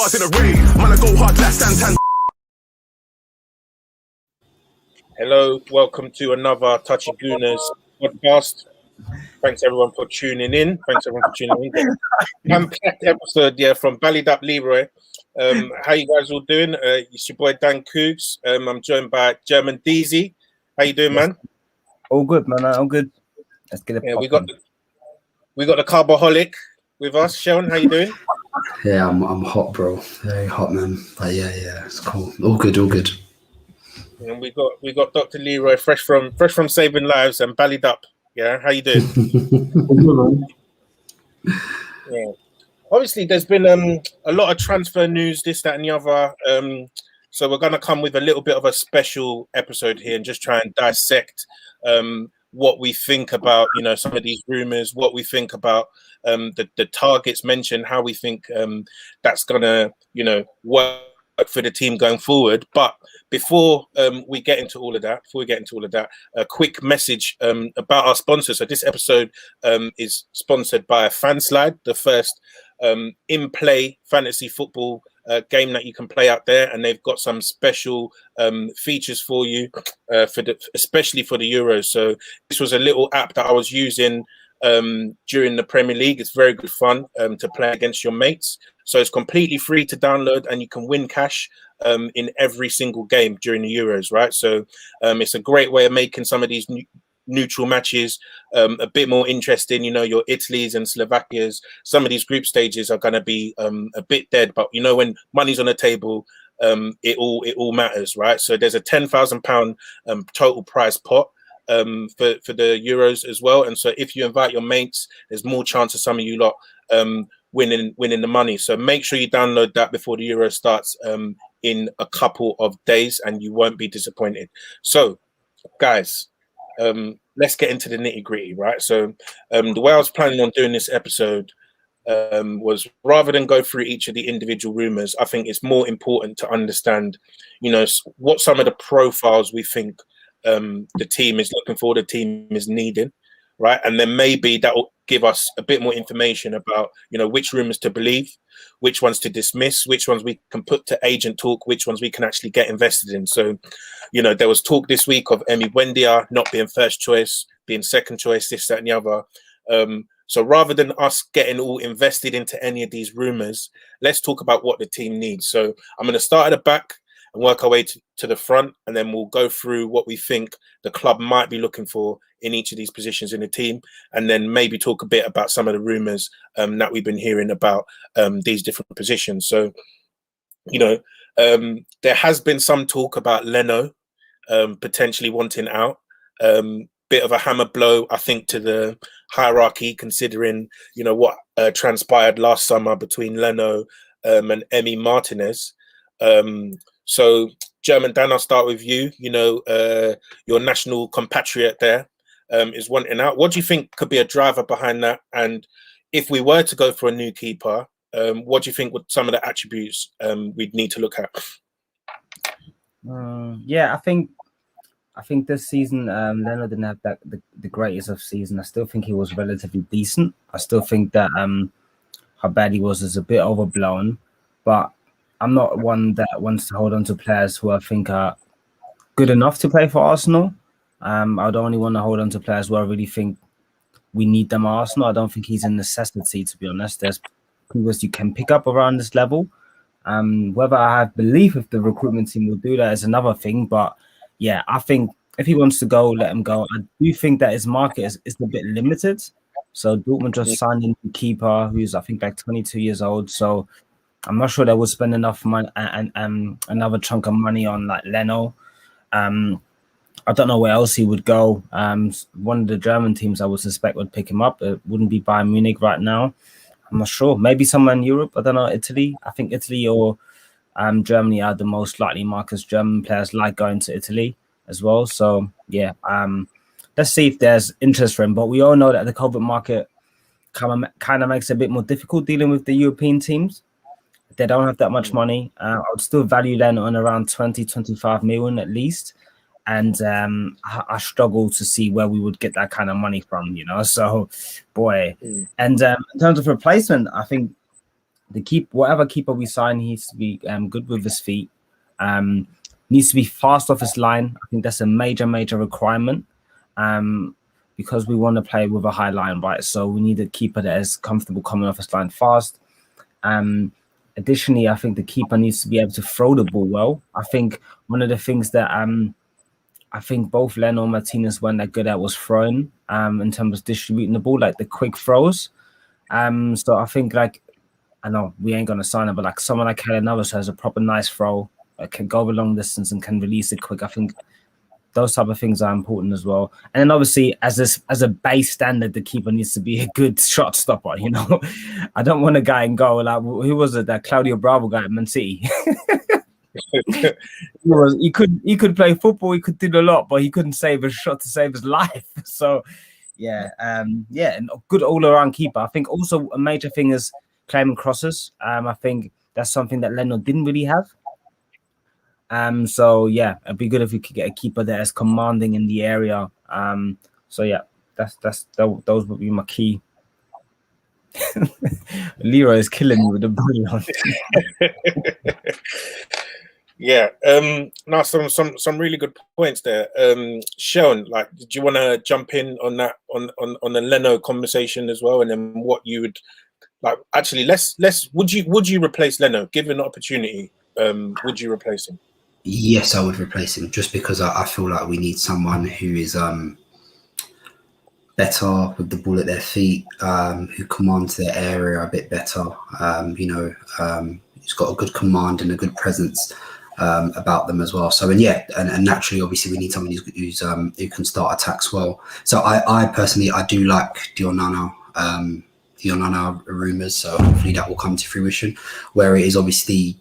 hard in the rain. Man, I go hard like Santan. Hello, welcome to another TouchyGooners podcast. Thanks everyone for tuning in. Packed episode, from Ballied Up Leroy. How you guys all doing? It's your boy Dan Koogs. I'm joined by German DZ. How you doing, man? All good, man. All good. Let's get it. Yeah, we got the Carboholic with us. Seun, how you doing? Yeah, I'm hot, bro. Very hot, man. But yeah, it's cool. All good. And we got Dr. Leroy, fresh from saving lives and Ballied Up. Yeah, how you doing? Yeah. Obviously, there's been a lot of transfer news, this, that, and the other. So we're gonna come with a little bit of a special episode here and just try and dissect what we think about, some of these rumors, what we think about the targets mentioned, how we think that's gonna, work for the team going forward. But before we get into all of that, a quick message about our sponsor. So this episode is sponsored by Fanslide, the first in-play fantasy football game that you can play out there, and they've got some special features for you especially for the Euros. So this was a little app that I was using during the Premier League. It's very good fun to play against your mates. So it's completely free to download, and you can win cash in every single game during the Euros, right? So it's a great way of making some of these neutral matches a bit more interesting. Your Italy's and Slovakia's, some of these group stages are going to be a bit dead, but when money's on the table, it all matters, right? So there's a £10,000 total prize pot for the Euros as well, and so if you invite your mates, there's more chance of some of you lot winning the money. So make sure you download that before the Euro starts in a couple of days, and you won't be disappointed. So guys, let's get into the nitty-gritty, right? So the way I was planning on doing this episode was, rather than go through each of the individual rumors, I think it's more important to understand what some of the profiles we think the team is looking for, the team is needing, right? And then maybe that will give us a bit more information about which rumors to believe, which ones to dismiss, which ones we can put to agent talk, which ones we can actually get invested in. So there was talk this week of Emi Buendia not being first choice, being second choice, this, that, and the other. So rather than us getting all invested into any of these rumors, let's talk about what the team needs. So I'm going to start at the back and work our way to the front, and then we'll go through what we think the club might be looking for in each of these positions in the team, and then maybe talk a bit about some of the rumors that we've been hearing about these different positions. So, there has been some talk about Leno potentially wanting out. Bit of a hammer blow, I think, to the hierarchy, considering what transpired last summer between Leno and Emi Martinez. So German Dan, I'll start with you. Your national compatriot there is wanting out. What do you think could be a driver behind that? And if we were to go for a new keeper, what do you think would some of the attributes we'd need to look at? I think this season Leno didn't have the greatest of season. I still think he was relatively decent. I still think that how bad he was is a bit overblown, but I'm not one that wants to hold on to players who I think are good enough to play for Arsenal. I'd only want to hold on to players who I really think we need them at Arsenal. I don't think he's a necessity, to be honest. There's people you can pick up around this level. Whether I have belief if the recruitment team will do that is another thing. But yeah, I think if he wants to go, let him go. I do think that his market is a bit limited. So Dortmund just signed in a keeper who's, I think, like 22 years old. So I'm not sure they would spend enough money and another chunk of money on like Leno. I don't know where else he would go. One of the German teams I would suspect would pick him up. It wouldn't be Bayern Munich right now. I'm not sure. Maybe somewhere in Europe. I don't know. Italy. I think Italy or Germany are the most likely markets. German players like going to Italy as well. So yeah, let's see if there's interest for him. But we all know that the COVID market kind of makes it a bit more difficult dealing with the European teams. They don't have that much money. I would still value them on around 20-25 million at least. And I struggle to see where we would get that kind of money from, So, boy. And in terms of replacement, I think whatever keeper we sign, he needs to be good with his feet. Needs to be fast off his line. I think that's a major requirement. Because we want to play with a high line, right? So we need a keeper that is comfortable coming off his line fast. Additionally, I think the keeper needs to be able to throw the ball well. I think one of the things that I think both Leno and Martinez weren't that good at was throwing in terms of distributing the ball, like the quick throws. So I think, like, I know we ain't gonna sign him, but like someone like Kellen Navas has a proper nice throw, can go a long distance and can release it quick. I think those type of things are important as well. And then obviously, as a base standard, the keeper needs to be a good shot stopper. You know, I don't want a guy in goal like, who was it? That Claudio Bravo guy at Man City. he could play football, he could do a lot, but he couldn't save a shot to save his life. So and a good all-around keeper. I think also a major thing is claiming crosses. I think that's something that Leno didn't really have. So yeah, it'd be good if we could get a keeper that is commanding in the area. So yeah, those would be my key. Leroy is killing me with the brilliant. Yeah, no, some really good points there. Seun, like, did you want to jump in on that on the Leno conversation as well, and then what you would like? Actually, let's would you replace Leno given the opportunity? Would you replace him? Yes, I would replace him, just because I feel like we need someone who is better with the ball at their feet, who commands their area a bit better. He's got a good command and a good presence about them as well. So and naturally, obviously, we need someone who can start attacks well. So I personally do like Dionana rumours, so hopefully that will come to fruition. Where it is obviously,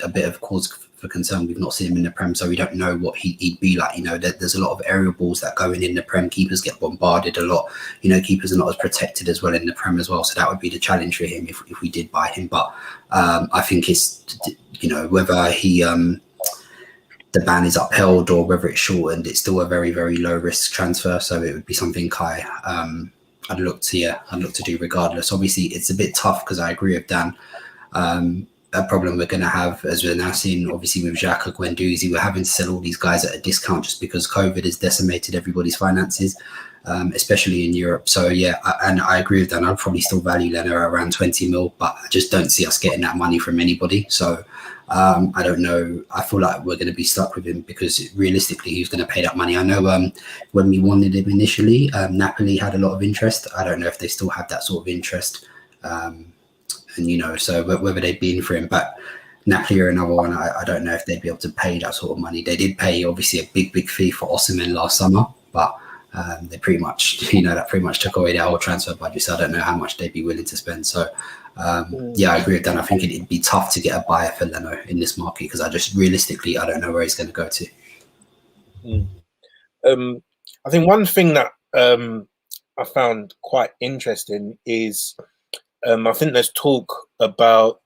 a bit of cause for concern. We've not seen him in the Prem, so we don't know what he'd be like. There's a lot of aerial balls that go in the Prem. Keepers get bombarded a lot. Keepers are not as protected as well in the Prem as well. So that would be the challenge for him if we did buy him. But I think it's, whether he the ban is upheld or whether it's shortened, it's still a very, very low risk transfer. So it would be something I'd look to do regardless. Obviously, it's a bit tough because I agree with Dan. A problem we're going to have, as we're now seeing, obviously, with Xhaka, Guendouzi, we're having to sell all these guys at a discount just because COVID has decimated everybody's finances, especially in Europe. So, yeah, I agree with that. I'd probably still value Leno around 20 mil, but I just don't see us getting that money from anybody. So, I don't know. I feel like we're going to be stuck with him because realistically, who's going to pay that money? I know when we wanted him initially, Napoli had a lot of interest. I don't know if they still have that sort of interest. So whether they'd be in for him, but Napoli are another one. I don't know if they'd be able to pay that sort of money. They did pay obviously a big fee for Osimhen last summer, but they pretty much, that pretty much took away their whole transfer budget. So I don't know how much they'd be willing to spend. So I agree with Dan. I think it'd be tough to get a buyer for Leno in this market because I don't know where he's going to go to. I think one thing that I found quite interesting is. I think there's talk about,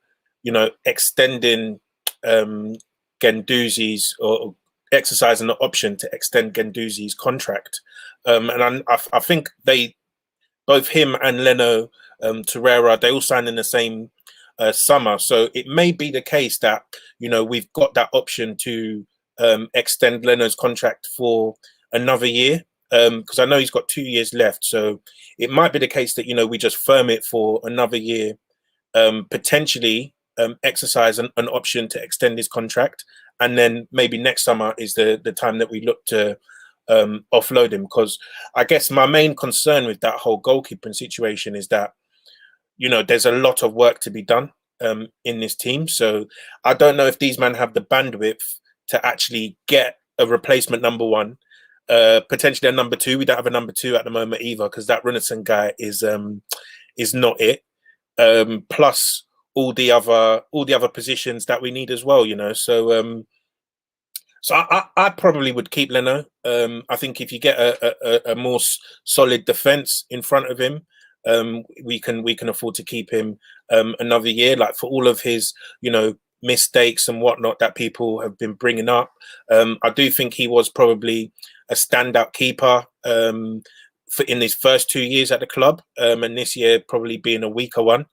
extending Guendouzi's or exercising the option to extend Guendouzi's contract. And I think both him and Leno Torreira, they all signed in the same summer. So it may be the case that, we've got that option to extend Leno's contract for another year. Because I know he's got 2 years left, so it might be the case that we just firm it for another year, potentially exercise an option to extend his contract, and then maybe next summer is the time that we look to offload him. Because I guess my main concern with that whole goalkeeping situation is that there's a lot of work to be done in this team. So I don't know if these men have the bandwidth to actually get a replacement number one. Potentially a number two. We don't have a number two at the moment either because that Runarsson guy is not it. Plus all the other positions that we need as well. So I probably would keep Leno. I think if you get a more solid defense in front of him, we can afford to keep him another year. Like for all of his mistakes and whatnot that people have been bringing up, I do think he was probably a standout keeper in his first 2 years at the club, and this year probably being a weaker one.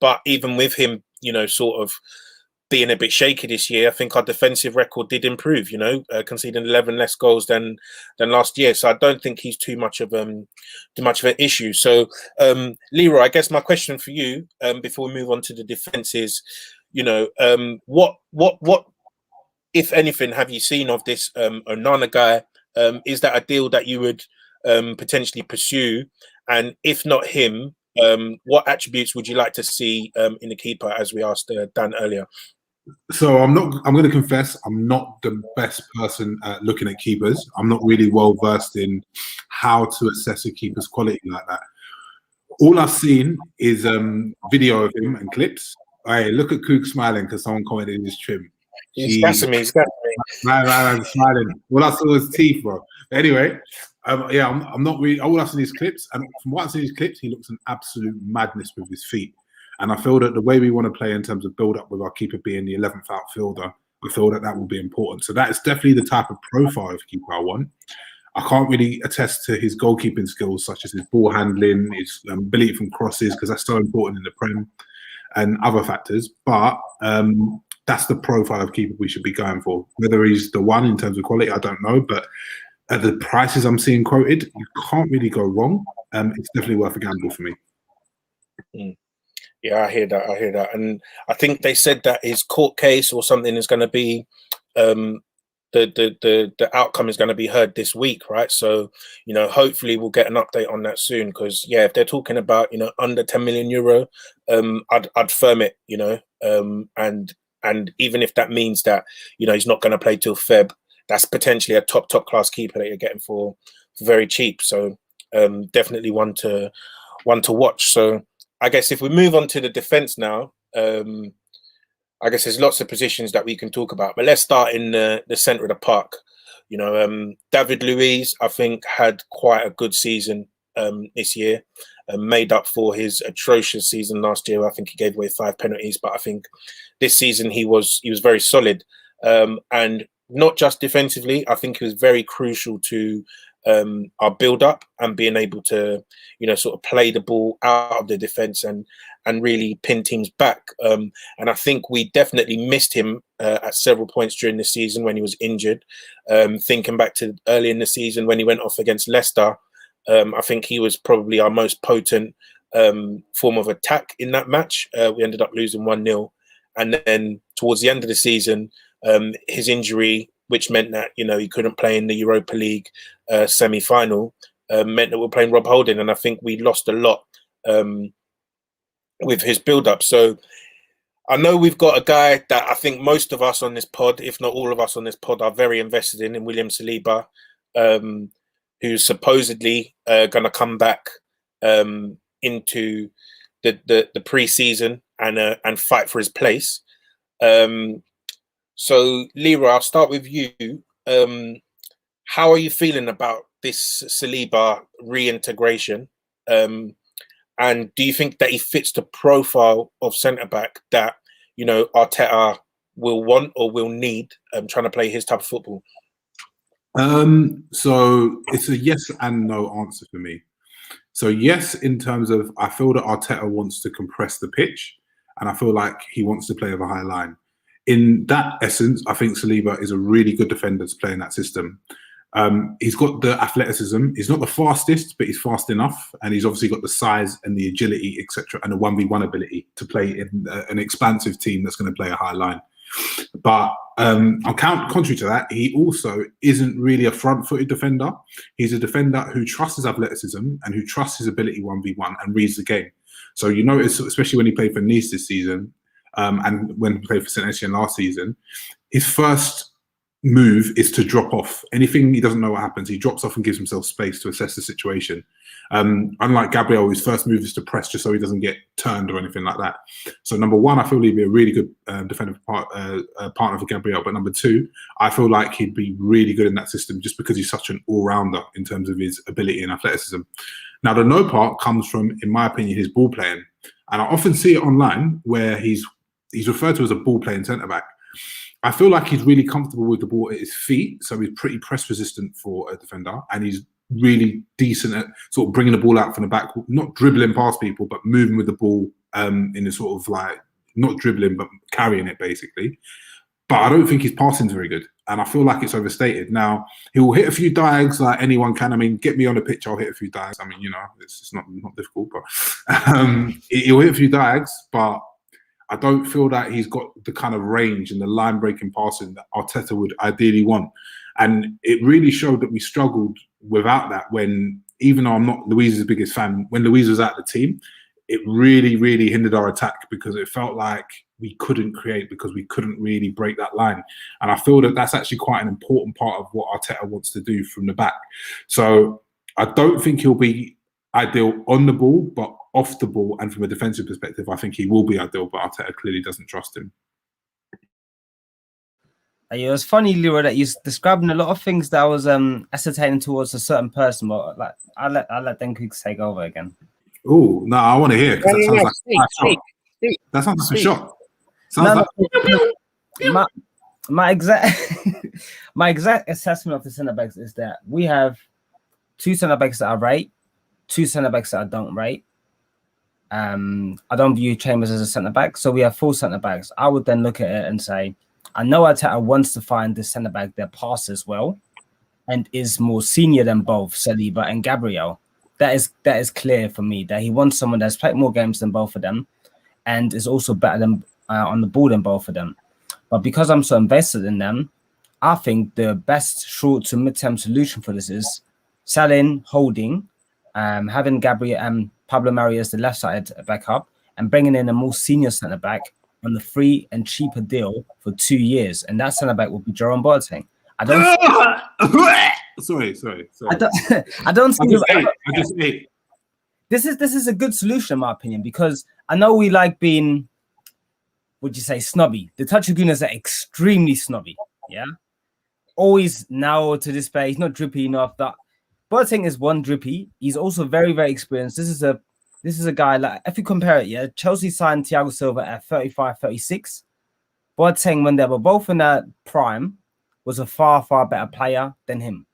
But even with him, sort of being a bit shaky this year, I think our defensive record did improve, conceding 11 less goals than last year. So I don't think he's too much of an issue. So Leroy, I guess my question for you, before we move on to the defense is, what if anything have you seen of this Onana guy? Is that a deal that you would potentially pursue? And if not him, what attributes would you like to see in the keeper, as we asked Dan earlier? So I'm going to confess, I'm not the best person at looking at keepers. I'm not really well versed in how to assess a keeper's quality like that. All I've seen is video of him and clips. Hey, look at Koogs smiling because someone commented in his trim. He's gassing me. Man, smiling. All I saw was teeth, bro. Anyway, I'm not really. All I've seen is clips, and from what I've seen in his clips, he looks an absolute madness with his feet. And I feel that the way we want to play in terms of build up with our keeper being the 11th outfielder, I feel that will be important. So that is definitely the type of profile of keeper I want. I can't really attest to his goalkeeping skills, such as his ball handling, his ability from crosses, because that's so important in the Prem, and other factors. But that's the profile of keeper we should be going for. Whether he's the one in terms of quality, I don't know. But at the prices I'm seeing quoted, you can't really go wrong. It's definitely worth a gamble for me. Yeah, I hear that. And I think they said that his court case or something is going to be, the outcome is going to be heard this week, right? So, hopefully we'll get an update on that soon. Because if they're talking about, under 10 million euro, I'd firm it, and even if that means that, he's not going to play till Feb, that's potentially a top class keeper that you're getting for very cheap. So definitely one to watch. So I guess if we move on to the defense now, I guess there's lots of positions that we can talk about, but let's start in the center of the park. David Luiz, I think, had quite a good season this year, made up for his atrocious season last year. I think he gave away 5 penalties, but I think this season he was very solid, and not just defensively. I think he was very crucial to our build-up and being able to, sort of play the ball out of the defence and really pin teams back. And I think we definitely missed him at several points during the season when he was injured. Thinking back to early in the season when he went off against Leicester, I think he was probably our most potent form of attack in that match. We ended up losing 1-0. And then towards the end of the season, his injury, which meant that, he couldn't play in the Europa League semi-final, meant that we're playing Rob Holding. And I think we lost a lot with his build-up. So I know we've got a guy that I think most of us on this pod, if not all of us on this pod, are very invested in William Saliba, who's supposedly going to come back into the pre-season and fight for his place. So, Leroy, I'll start with you. How are you feeling about this Saliba reintegration? And do you think that he fits the profile of centre-back that, Arteta will want or will need trying to play his type of football? So it's a yes and no answer for me. So yes, in terms of, I feel that Arteta wants to compress the pitch, and I feel like he wants to play with a high line. In that essence, I think Saliba is a really good defender to play in that system. He's got the athleticism. He's not the fastest, but he's fast enough. And he's obviously got the size and the agility, etc., and the 1v1 ability to play in an expansive team that's going to play a high line. But contrary to that, he also isn't really a front-footed defender. He's a defender who trusts his athleticism and who trusts his ability 1v1 and reads the game. So you notice, especially when he played for Nice this season, and when he played for St. Etienne last season, his first move is to drop off. Anything he doesn't know what happens, he drops off and gives himself space to assess the situation. Unlike Gabriel, his first move is to press just so he doesn't get turned or anything like that. So number one, I feel he'd be a really good defensive partner for Gabriel. But number two, I feel like he'd be really good in that system just because he's such an all-rounder in terms of his ability and athleticism. Now, the no part comes from, in my opinion, his ball playing. And I often see it online where he's referred to as a ball-playing centre-back. I feel like he's really comfortable with the ball at his feet, so he's pretty press resistant for a defender, and he's really decent at sort of bringing the ball out from the back, not dribbling past people, but moving with the ball in the sort of like not dribbling but carrying it basically. But I don't think his passing's very good, and I feel like it's overstated. Now he will hit a few diags like anyone can. I mean, get me on the pitch, I'll hit a few diags. I mean, you know, it's not difficult, but he'll hit a few diags. But I don't feel that he's got the kind of range and the line breaking passing that Arteta would ideally want. And it really showed that we struggled without that. When, even though I'm not Luiz's biggest fan, when Luiz was at the team, it really, really hindered our attack because it felt like we couldn't create because we couldn't really break that line. And I feel that that's actually quite an important part of what Arteta wants to do from the back. So I don't think he'll be ideal on the ball, but off the ball and from a defensive perspective, I think he will be ideal, but Arteta clearly doesn't trust him. It was funny, Leroy, that you're describing a lot of things that I was ascertaining towards a certain person, but like I'll let them Koogs take over again. Oh no, I want to hear because that sounds like a shot. My exact assessment of the centre backs is that we have 2 centre backs that I rate, 2 centre backs that I don't rate. I don't view Chambers as a centre back, so we have 4 centre backs. I would then look at it and say, I know Arteta wants to find the centre back that passes well and is more senior than both Saliba and Gabriel. That is clear for me that he wants someone that's played more games than both of them and is also better than on the ball than both of them. But because I'm so invested in them, I think the best short to mid-term solution for this is selling, holding, having Gabriel and Pablo Mari as the left side backup, and bringing in a more senior centre back on the free and cheaper deal for 2 years, and that centre back will be Jerome Boateng. I don't. Sorry. I don't see. I just ate. This is a good solution, in my opinion, because I know we like being, would you say, snobby. The TouchyGooners are extremely snobby. Yeah, always now to display. He's not drippy enough. That Boateng is one drippy. He's also very, very experienced. This is a guy, like, if you compare it, yeah, Chelsea signed Thiago Silva at 35, 36. Boateng, when they were both in their prime, was a far, far better player than him.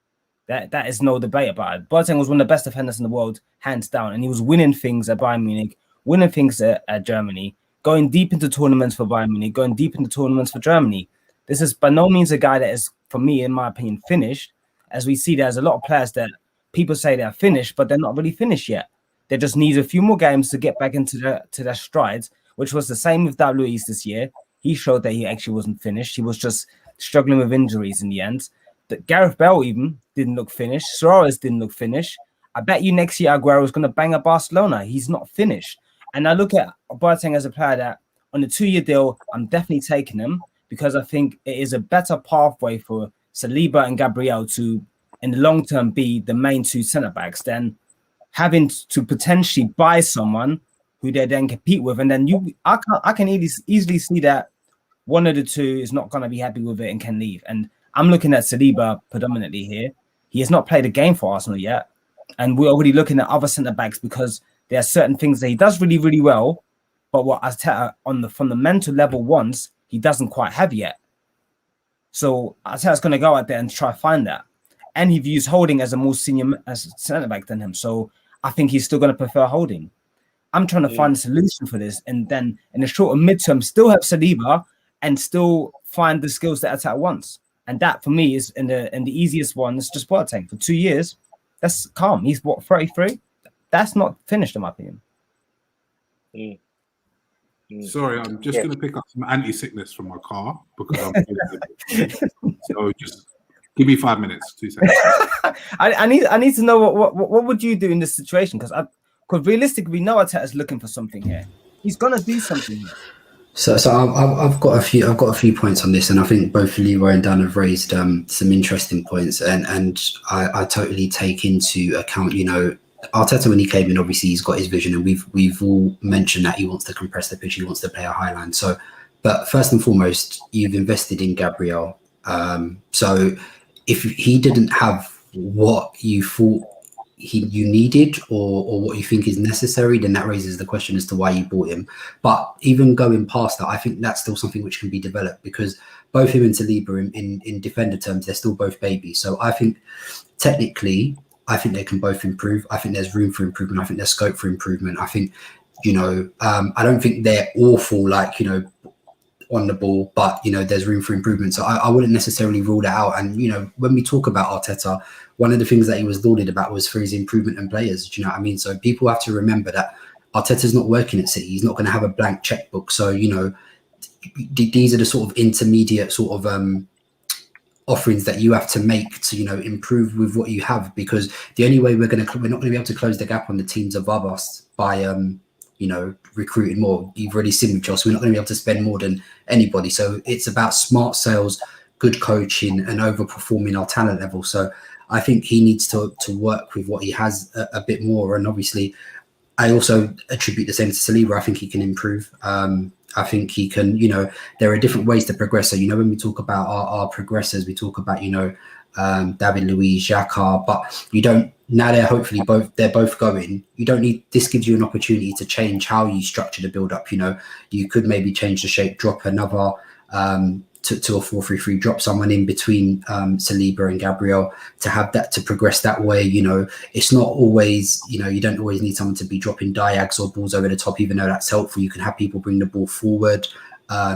That is no debate about it. Boateng was one of the best defenders in the world, hands down, and he was winning things at Bayern Munich, winning things at Germany, going deep into tournaments for Bayern Munich, going deep into tournaments for Germany. This is by no means a guy that is, for me, in my opinion, finished. As we see, there's a lot of players that people say they're finished, but they're not really finished yet. They just need a few more games to get back into their strides, which was the same with David Luiz this year. He showed that he actually wasn't finished. He was just struggling with injuries in the end. That Gareth Bale even didn't look finished. Suarez didn't look finished. I bet you next year Aguero is going to bang at Barcelona. He's not finished. And I look at Boateng as a player that on a 2-year deal, I'm definitely taking him because I think it is a better pathway for Saliba and Gabriel to, in the long term, be the main 2 centre backs than having to potentially buy someone who they then compete with. And then I can easily see that one of the 2 is not going to be happy with it and can leave. And I'm looking at Saliba predominantly here. He has not played a game for Arsenal yet. And we're already looking at other centre-backs because there are certain things that he does really, really well, but what Arteta on the fundamental level wants, he doesn't quite have yet. So Arteta's going to go out there and try to find that. And he views Holding as a more senior as centre-back than him. So I think he's still going to prefer Holding. I'm trying to find a solution for this. And then in the short and mid-term, still have Saliba and still find the skills that Arteta wants. And that, for me, is in the easiest one. It's just Boateng for 2 years. That's calm. He's 33. That's not finished, in my opinion. Sorry, I'm just going to pick up some anti-sickness from my car because I'm. So just give me 5 minutes, 2 seconds. I need to know what would you do in this situation, because realistically, we know Arteta is looking for something here. He's going to do something here. So I've got a few points on this, and I think both Leroy and Dan have raised some interesting points, and I totally take into account, you know, Arteta when he came in, obviously he's got his vision, and we've all mentioned that he wants to compress the pitch, he wants to play a high line. So, but first and foremost, you've invested in Gabriel. So if he didn't have what you thought you needed or what you think is necessary, then that raises the question as to why you bought him. But even going past that, I think that's still something which can be developed, because both him and Saliba in defender terms, they're still both babies. So I think technically, I think they can both improve. I think there's room for improvement. I think there's scope for improvement. I think You know, I don't think they're awful, like, you know, on the ball, but, you know, there's room for improvement. So I wouldn't necessarily rule that out. And, you know, when we talk about Arteta, one of the things that he was lauded about was for his improvement in players. Do you know what I mean? So people have to remember that Arteta's not working at City. He's not going to have a blank checkbook. So, you know, these are the sort of intermediate sort of offerings that you have to make to, you know, improve with what you have, because the only way we're not going to be able to close the gap on the teams above us by you know, recruiting more. You've already seen with Joss, we're not going to be able to spend more than anybody. So it's about smart sales, good coaching, and overperforming our talent level. So I think he needs to work with what he has a bit more. And obviously I also attribute the same to Saliba. I think he can improve. I think he can, you know, there are different ways to progress. So, you know, when we talk about our progressors, we talk about, you know, David Luiz, Xhaka, but you don't, now they're both going, you don't need, this gives you an opportunity to change how you structure the build up. You know, you could maybe change the shape, drop another to a 4-3-3, drop someone in between Saliba and Gabriel to have that, to progress that way. You know, it's not always, you know, you don't always need someone to be dropping diags or balls over the top, even though that's helpful. You can have people bring the ball forward,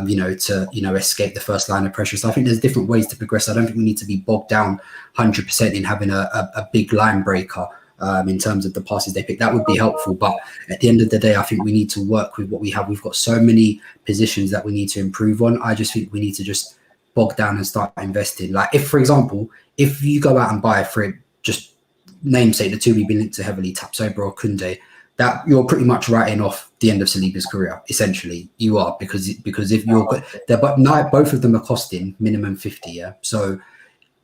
you know, to, you know, escape the first line of pressure. So I think there's different ways to progress. I don't think we need to be bogged down 100% in having a big line breaker in terms of the passes they pick. That would be helpful. But at the end of the day, I think we need to work with what we have. We've got so many positions that we need to improve on. I just think we need to just bog down and start investing. Like, if, for example, if you go out and buy for it, just namesake the two we've been linked to heavily, Tapsoba or Koundé, that you're pretty much writing off the end of Saliba's career. Essentially, you are, because if you're, but both of them are costing minimum 50. Yeah, so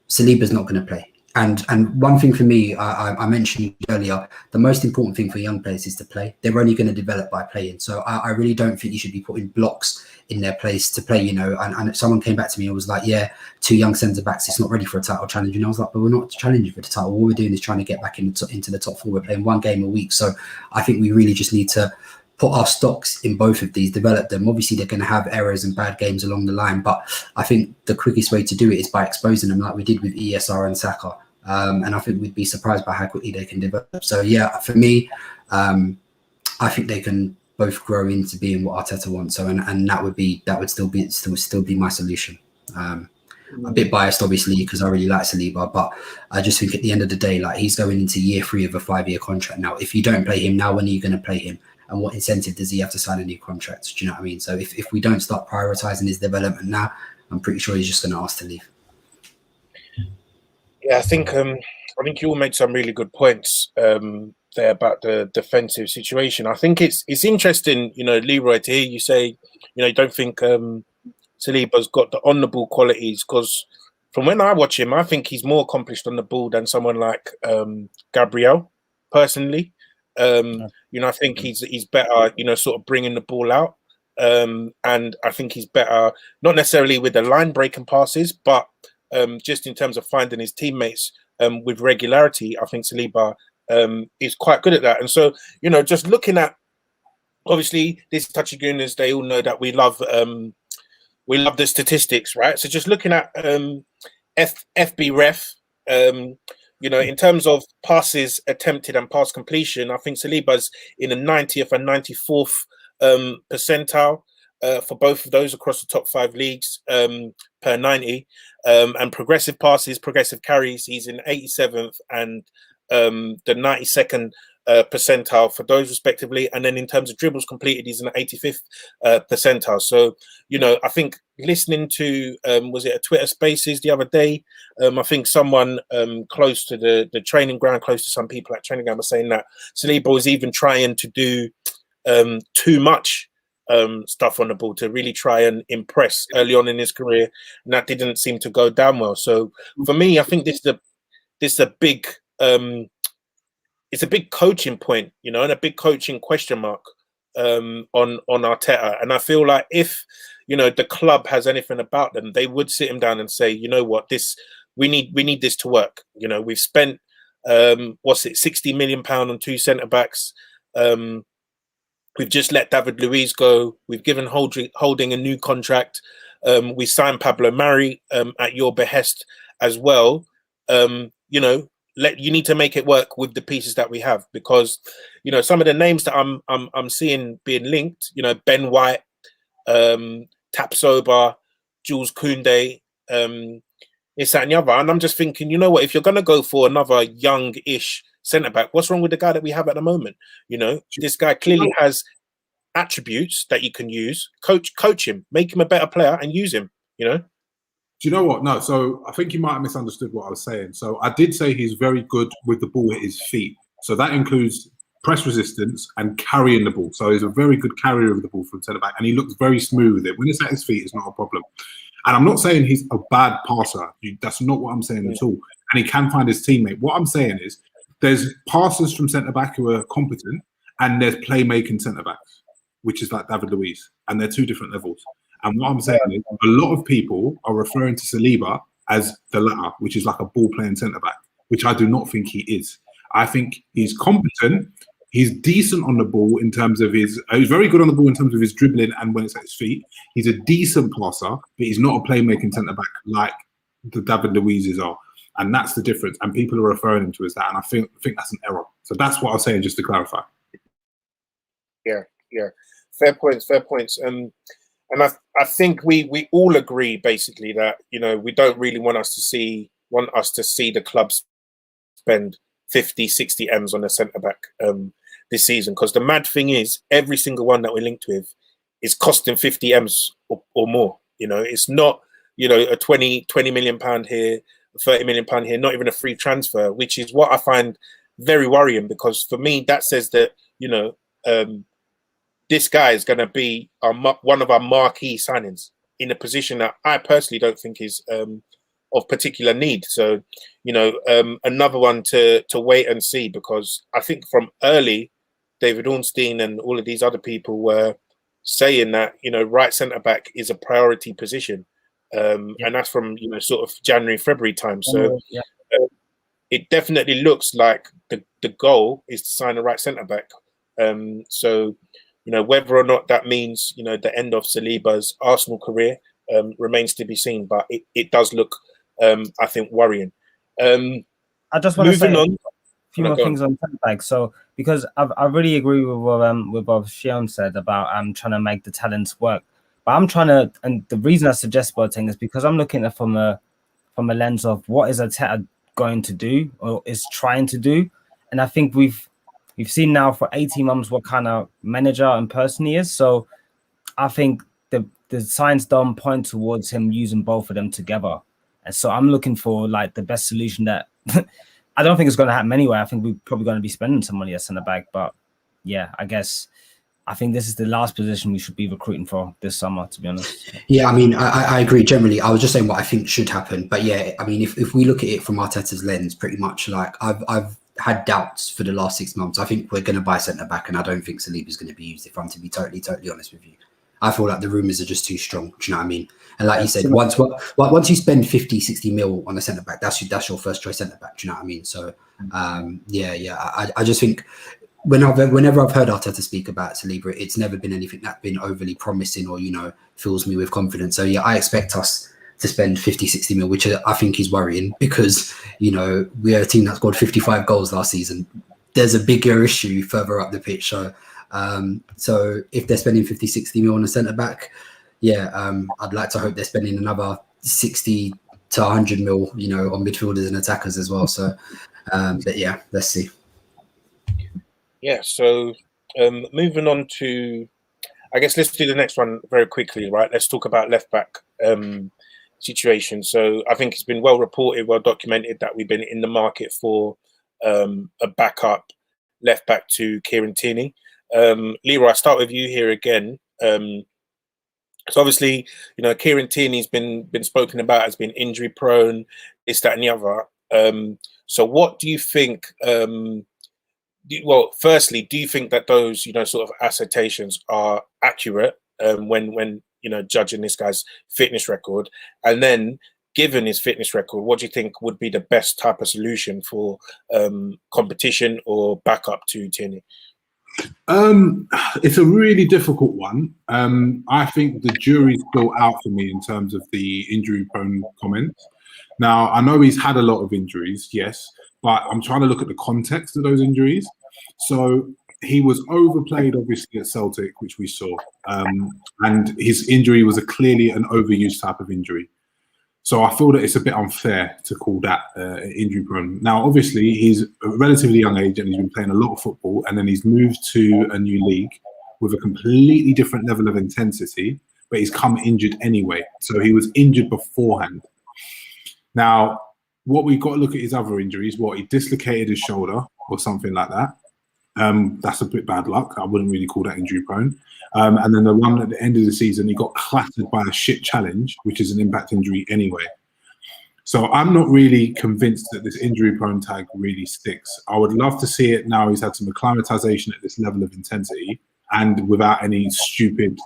Saliba's not going to play. And one thing for me, I mentioned earlier, the most important thing for young players is to play. They're only going to develop by playing. So I really don't think you should be putting blocks in their place to play, you know. And if someone came back to me and was like, yeah, 2 young centre-backs, it's not ready for a title challenge. And I was like, but we're not challenging for the title. All we're doing is trying to get back into the top 4. We're playing 1 game a week. So I think we really just need to put our stocks in both of these, develop them. Obviously, they're going to have errors and bad games along the line. But I think the quickest way to do it is by exposing them, like we did with ESR and Saka. And I think we'd be surprised by how quickly they can develop. So yeah, for me, I think they can both grow into being what Arteta wants. So and that would still be my solution. A bit biased, obviously, because I really like Saliba, but I just think at the end of the day, like, he's going into year 3 of a 5-year contract now. If you don't play him now, when are you going to play him? And what incentive does he have to sign a new contract? Do you know what I mean? So if we don't start prioritizing his development now, I'm pretty sure he's just going to ask to leave. Yeah, I think you all made some really good points there about the defensive situation. I think it's interesting, you know, Leroy, to hear you say, you know, you don't think Saliba's got the on the ball qualities, because from when I watch him, I think he's more accomplished on the ball than someone like Gabriel, personally. You know, I think he's better, you know, sort of bringing the ball out. And I think he's better, not necessarily with the line breaking passes, but just in terms of finding his teammates with regularity. I think Saliba is quite good at that. And so, you know, just looking at, obviously, this TouchyGooners, they all know that we love the statistics, right? So just looking at FBref, you know, in terms of passes attempted and pass completion, I think Saliba's in the 90th and 94th percentile for both of those across the top 5 leagues per 90. And progressive passes, progressive carries, he's in 87th and the 92nd percentile for those respectively. And then in terms of dribbles completed, he's in the 85th percentile. So, you know, I think listening to, was it a Twitter Spaces the other day? I think someone close to the training ground, close to some people at training ground, was saying that Saliba was even trying to do too much stuff on the ball to really try and impress early on in his career, and that didn't seem to go down well. So for me, I think this is a big it's a big coaching point, you know, and a big coaching question mark on Arteta. And I feel like if, you know, the club has anything about them, they would sit him down and say, you know what, we need this to work. You know, we've spent £60 million on 2 centre backs. We've just let David Luiz go. We've given Holding a new contract. We signed Pablo Mari at your behest as well. You know, you need to make it work with the pieces that we have, because you know some of the names that I'm seeing being linked, you know, Ben White, Tapsoba, Jules Koundé, this, that, and the other. And I'm just thinking, you know what, if you're gonna go for another young-ish centre back, what's wrong with the guy that we have at the moment? You know, this guy clearly has attributes that you can use. Coach him, make him a better player, and use him. You know. Do you know what? No, so I think you might have misunderstood what I was saying. So I did say he's very good with the ball at his feet. So that includes press resistance and carrying the ball. So he's a very good carrier of the ball from centre back, and he looks very smooth with it. When it's at his feet, it's not a problem. And I'm not saying he's a bad passer. That's not what I'm saying at all. And he can find his teammate. What I'm saying is there's passers from centre back who are competent, and there's playmaking centre backs, which is like David Luiz, and they're two different levels. And what I'm saying is a lot of people are referring to Saliba as the latter, which is like a ball-playing centre-back, which I do not think he is. I think he's competent. He's decent on the ball in terms of he's very good on the ball in terms of his dribbling and when it's at his feet. He's a decent passer, but he's not a playmaking centre-back like the David Luiz's are. And that's the difference. And people are referring him to as that. And I think that's an error. So that's what I was saying, just to clarify. Yeah. Fair points. And I think we all agree basically that, you know, we don't really want us to see the club spend 50, 60 M's on a centre back this season, because the mad thing is every single one that we're linked with is costing 50 M's or more. You know, it's not, you know, a 20 million pound here, 30 million pound here, not even a free transfer, which is what I find very worrying, because for me that says that, you know, this guy is going to be one of our marquee signings in a position that I personally don't think is of particular need. So, you know, another one to wait and see, because I think from early, David Ornstein and all of these other people were saying that, you know, right centre back is a priority position, and that's from, you know, sort of January, February time. So it definitely looks like the goal is to sign a right centre back. So, you know, whether or not that means, you know, the end of Saliba's Arsenal career remains to be seen, but it does look, I think, worrying. I just want to say on. a few more things on centre back. So, because I really agree with what Seun said about trying to make the talents work. But I'm trying to, and the reason I suggest Boateng is because I'm looking at it from a lens of what is Arteta going to do or is trying to do, and I think we've seen now for 18 months what kind of manager and person he is. So I think the signs don't point towards him using both of them together. And so I'm looking for like the best solution that I don't think it's going to happen anyway. I think we're probably going to be spending some money at centre back. But yeah, I think this is the last position we should be recruiting for this summer, to be honest. Yeah, I mean, I agree generally. I was just saying what I think should happen. But yeah, I mean, if we look at it from Arteta's lens, pretty much like I've had doubts for the last 6 months. I think we're going to buy centre back, and I don't think Saliba is going to be used. If I'm to be totally honest with you, I feel like the rumours are just too strong. Do you know what I mean? And like you said, once you spend 50, 60 mil on a centre back, that's your first choice centre back. Do you know what I mean? So I just think whenever I've heard Arteta speak about Saliba, it's never been anything that's been overly promising or, you know, fills me with confidence. So yeah, I expect us to spend 50, 60 mil, which I think is worrying because, you know, we are a team that scored 55 goals last season. There's a bigger issue further up the pitch. So if they're spending 50, 60 mil on a centre back, I'd like to hope they're spending another 60 to 100 mil, you know, on midfielders and attackers as well. So, but yeah, let's see. Yeah. So moving on to, I guess let's do the next one very quickly, right? Let's talk about left back situation. So I think it's been well reported, well documented that we've been in the market for a backup left back to Kieran Tierney. Leroy, I start with you here again. So obviously, you know, Kieran Tierney's been spoken about as being injury prone, this, that, and the other. So what do you think? Well, firstly, do you think that those, you know, sort of assertions are accurate when you know, judging this guy's fitness record? And then, given his fitness record, what do you think would be the best type of solution for competition or backup to Tierney? It's a really difficult one. I think the jury's still out for me in terms of the injury-prone comments. Now, I know he's had a lot of injuries, yes, but I'm trying to look at the context of those injuries. So he was overplayed, obviously, at Celtic, which we saw, and his injury was clearly an overuse type of injury. So I feel that it's a bit unfair to call that injury prone. Now, obviously, he's a relatively young age and he's been playing a lot of football, and then he's moved to a new league with a completely different level of intensity, but he's come injured anyway. So he was injured beforehand. Now, what we've got to look at his other injuries. He dislocated his shoulder or something like that. That's a bit bad luck. I wouldn't really call that injury prone. And then the one at the end of the season, he got clattered by a shit challenge, which is an impact injury anyway. So I'm not really convinced that this injury prone tag really sticks. I would love to see it now. He's had some acclimatization at this level of intensity and without any stupid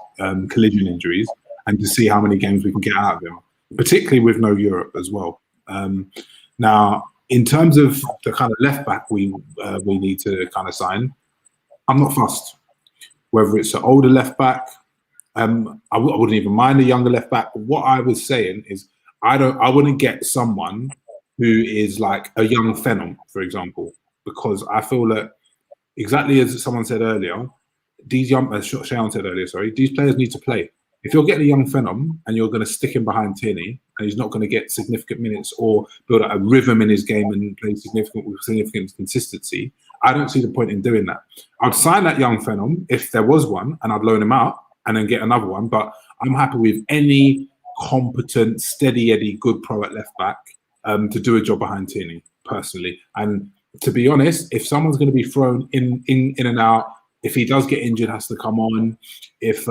collision injuries, and to see how many games we can get out of him, particularly with no Europe as well. Now, in terms of the kind of left back we need to kind of sign, I'm not fussed. Whether it's an older left back, I wouldn't even mind a younger left back. But what I was saying is, I wouldn't get someone who is like a young Phenom, for example, because I feel that exactly as someone said earlier, these young, Seun said earlier, sorry, these players need to play. If you're getting a young Phenom and you're going to stick him behind Tierney and he's not going to get significant minutes or build a rhythm in his game and play significant consistency, I don't see the point in doing that. I'd sign that young Phenom if there was one, and I'd loan him out and then get another one. But I'm happy with any competent, steady Eddie, good pro at left back to do a job behind Tierney, personally. And to be honest, if someone's going to be thrown in and out, if he does get injured, has to come on. If he's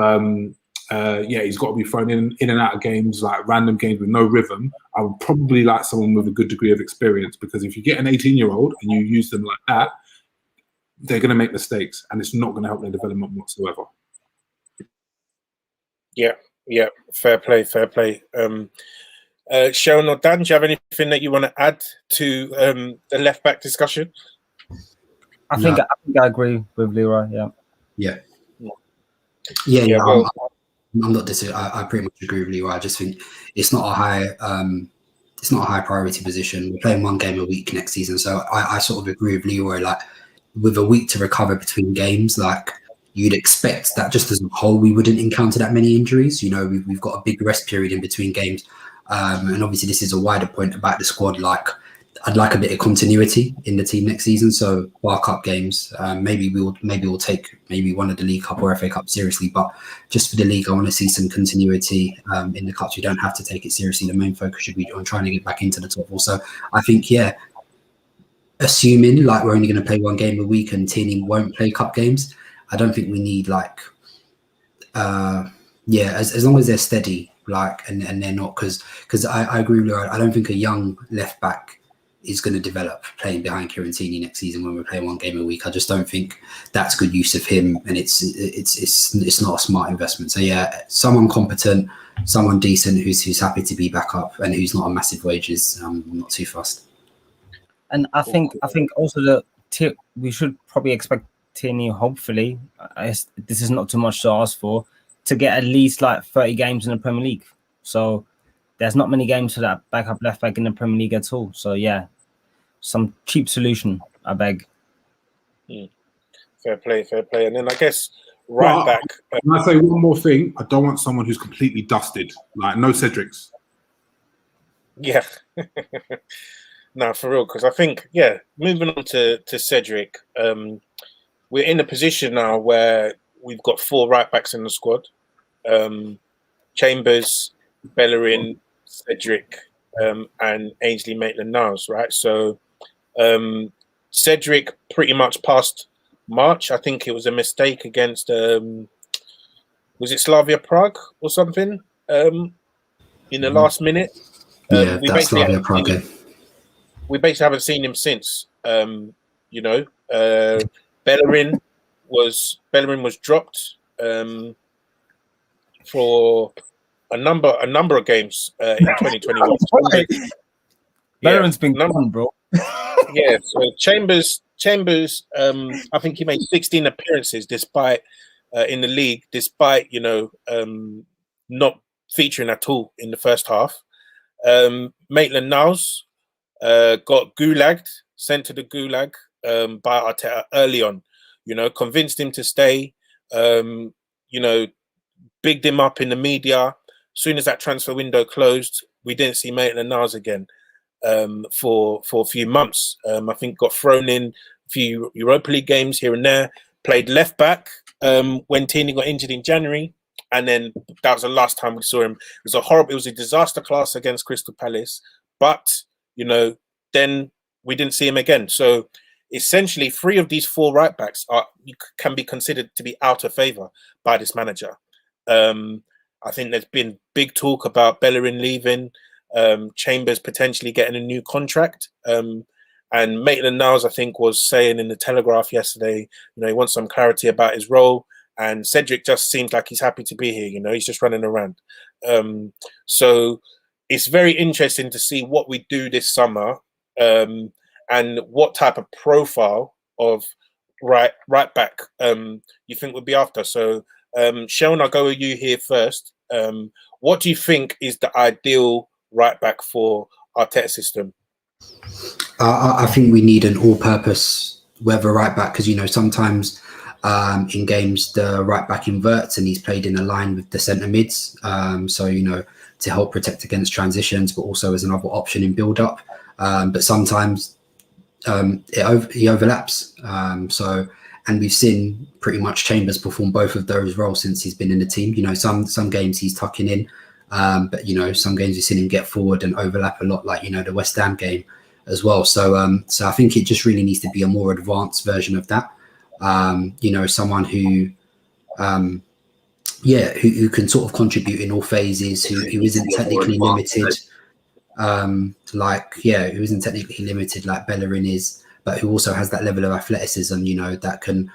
got to be thrown in and out of games, like random games with no rhythm, I would probably like someone with a good degree of experience, because if you get an 18-year-old and you use them like that, they're going to make mistakes and it's not going to help their development whatsoever. Yeah, fair play. Seun or Dan, do you have anything that you want to add to the left back discussion? I think I agree with Leroy. Yeah. Well, I'm not disagreeing. I pretty much agree with Leroy. I just think it's not a high priority position. We're playing one game a week next season, so I sort of agree with Leroy. Like, with a week to recover between games, like, you'd expect that just as a whole we wouldn't encounter that many injuries. You know, we've got a big rest period in between games, and obviously this is a wider point about the squad. Like, I'd like a bit of continuity in the team next season. So Bar Cup games, maybe we'll take maybe one of the League Cup or FA Cup seriously, but just for the league, I want to see some continuity in the cups. We don't have to take it seriously. The main focus should be on trying to get back into the top four. So I think, assuming like we're only going to play one game a week and Tierney won't play cup games, I don't think we need as long as they're steady, like, and they're not, because I agree with you. I don't think a young left back is going to develop playing behind Kieran Tierney next season when we're playing one game a week. I just don't think that's good use of him, and it's not a smart investment. So someone competent, someone decent who's happy to be back up and who's not on massive wages. I'm not too fussed. And I think also we should probably expect Tierney, hopefully, this is not too much to ask for, to get at least like 30 games in the Premier League. So there's not many games for that backup left back in the Premier League at all. So some cheap solution, I beg. Fair play. And then I guess back. Can I say one more thing? I don't want someone who's completely dusted, like no Cedrics. Yeah. No, for real, because I think, moving on to Cedric, we're in a position now where we've got 4 right backs in the squad. Chambers, Bellerin, Cedric, and Ainsley Maitland-Niles, right? So Cedric pretty much passed March. I think it was a mistake against, was it Slavia Prague or something, in the last minute? That's Slavia Prague. We basically haven't seen him since. Bellerin was dropped for a number of games in 2021. Bellerin's been gone, bro. So Chambers. I think he made 16 appearances despite in the league, despite not featuring at all in the first half. Maitland-Niles got gulagged, sent to the gulag by Arteta early on. You know, convinced him to stay. You know, bigged him up in the media. As soon as that transfer window closed, we didn't see Maitland-Niles again for a few months. I think got thrown in a few Europa League games here and there. Played left back when Tierney got injured in January, and then that was the last time we saw him. It was a disaster class against Crystal Palace, but you know, then we didn't see him again. So essentially, 3 of these 4 right backs can be considered to be out of favour by this manager. I think there's been big talk about Bellerin leaving, Chambers potentially getting a new contract. And Maitland-Niles, I think, was saying in the Telegraph yesterday, you know, he wants some clarity about his role. And Cedric just seems like he's happy to be here. You know, he's just running around. So it's very interesting to see what we do this summer and what type of profile of right back you think would be after. So, Seun, I'll go with you here first. What do you think is the ideal right back for Arteta's system? I think we need an all-purpose whether right back, because you know sometimes in games the right back inverts and he's played in a line with the centre mids. So you know, to help protect against transitions, but also as another option in build-up. But sometimes he overlaps. And we've seen pretty much Chambers perform both of those roles since he's been in the team. You know, some games he's tucking in, but you know, some games we've seen him get forward and overlap a lot, like you know the West Ham game as well. So I think it just really needs to be a more advanced version of that. You know, someone who can sort of contribute in all phases, who isn't technically limited, who isn't technically limited like Bellerin is, but who also has that level of athleticism, you know, that can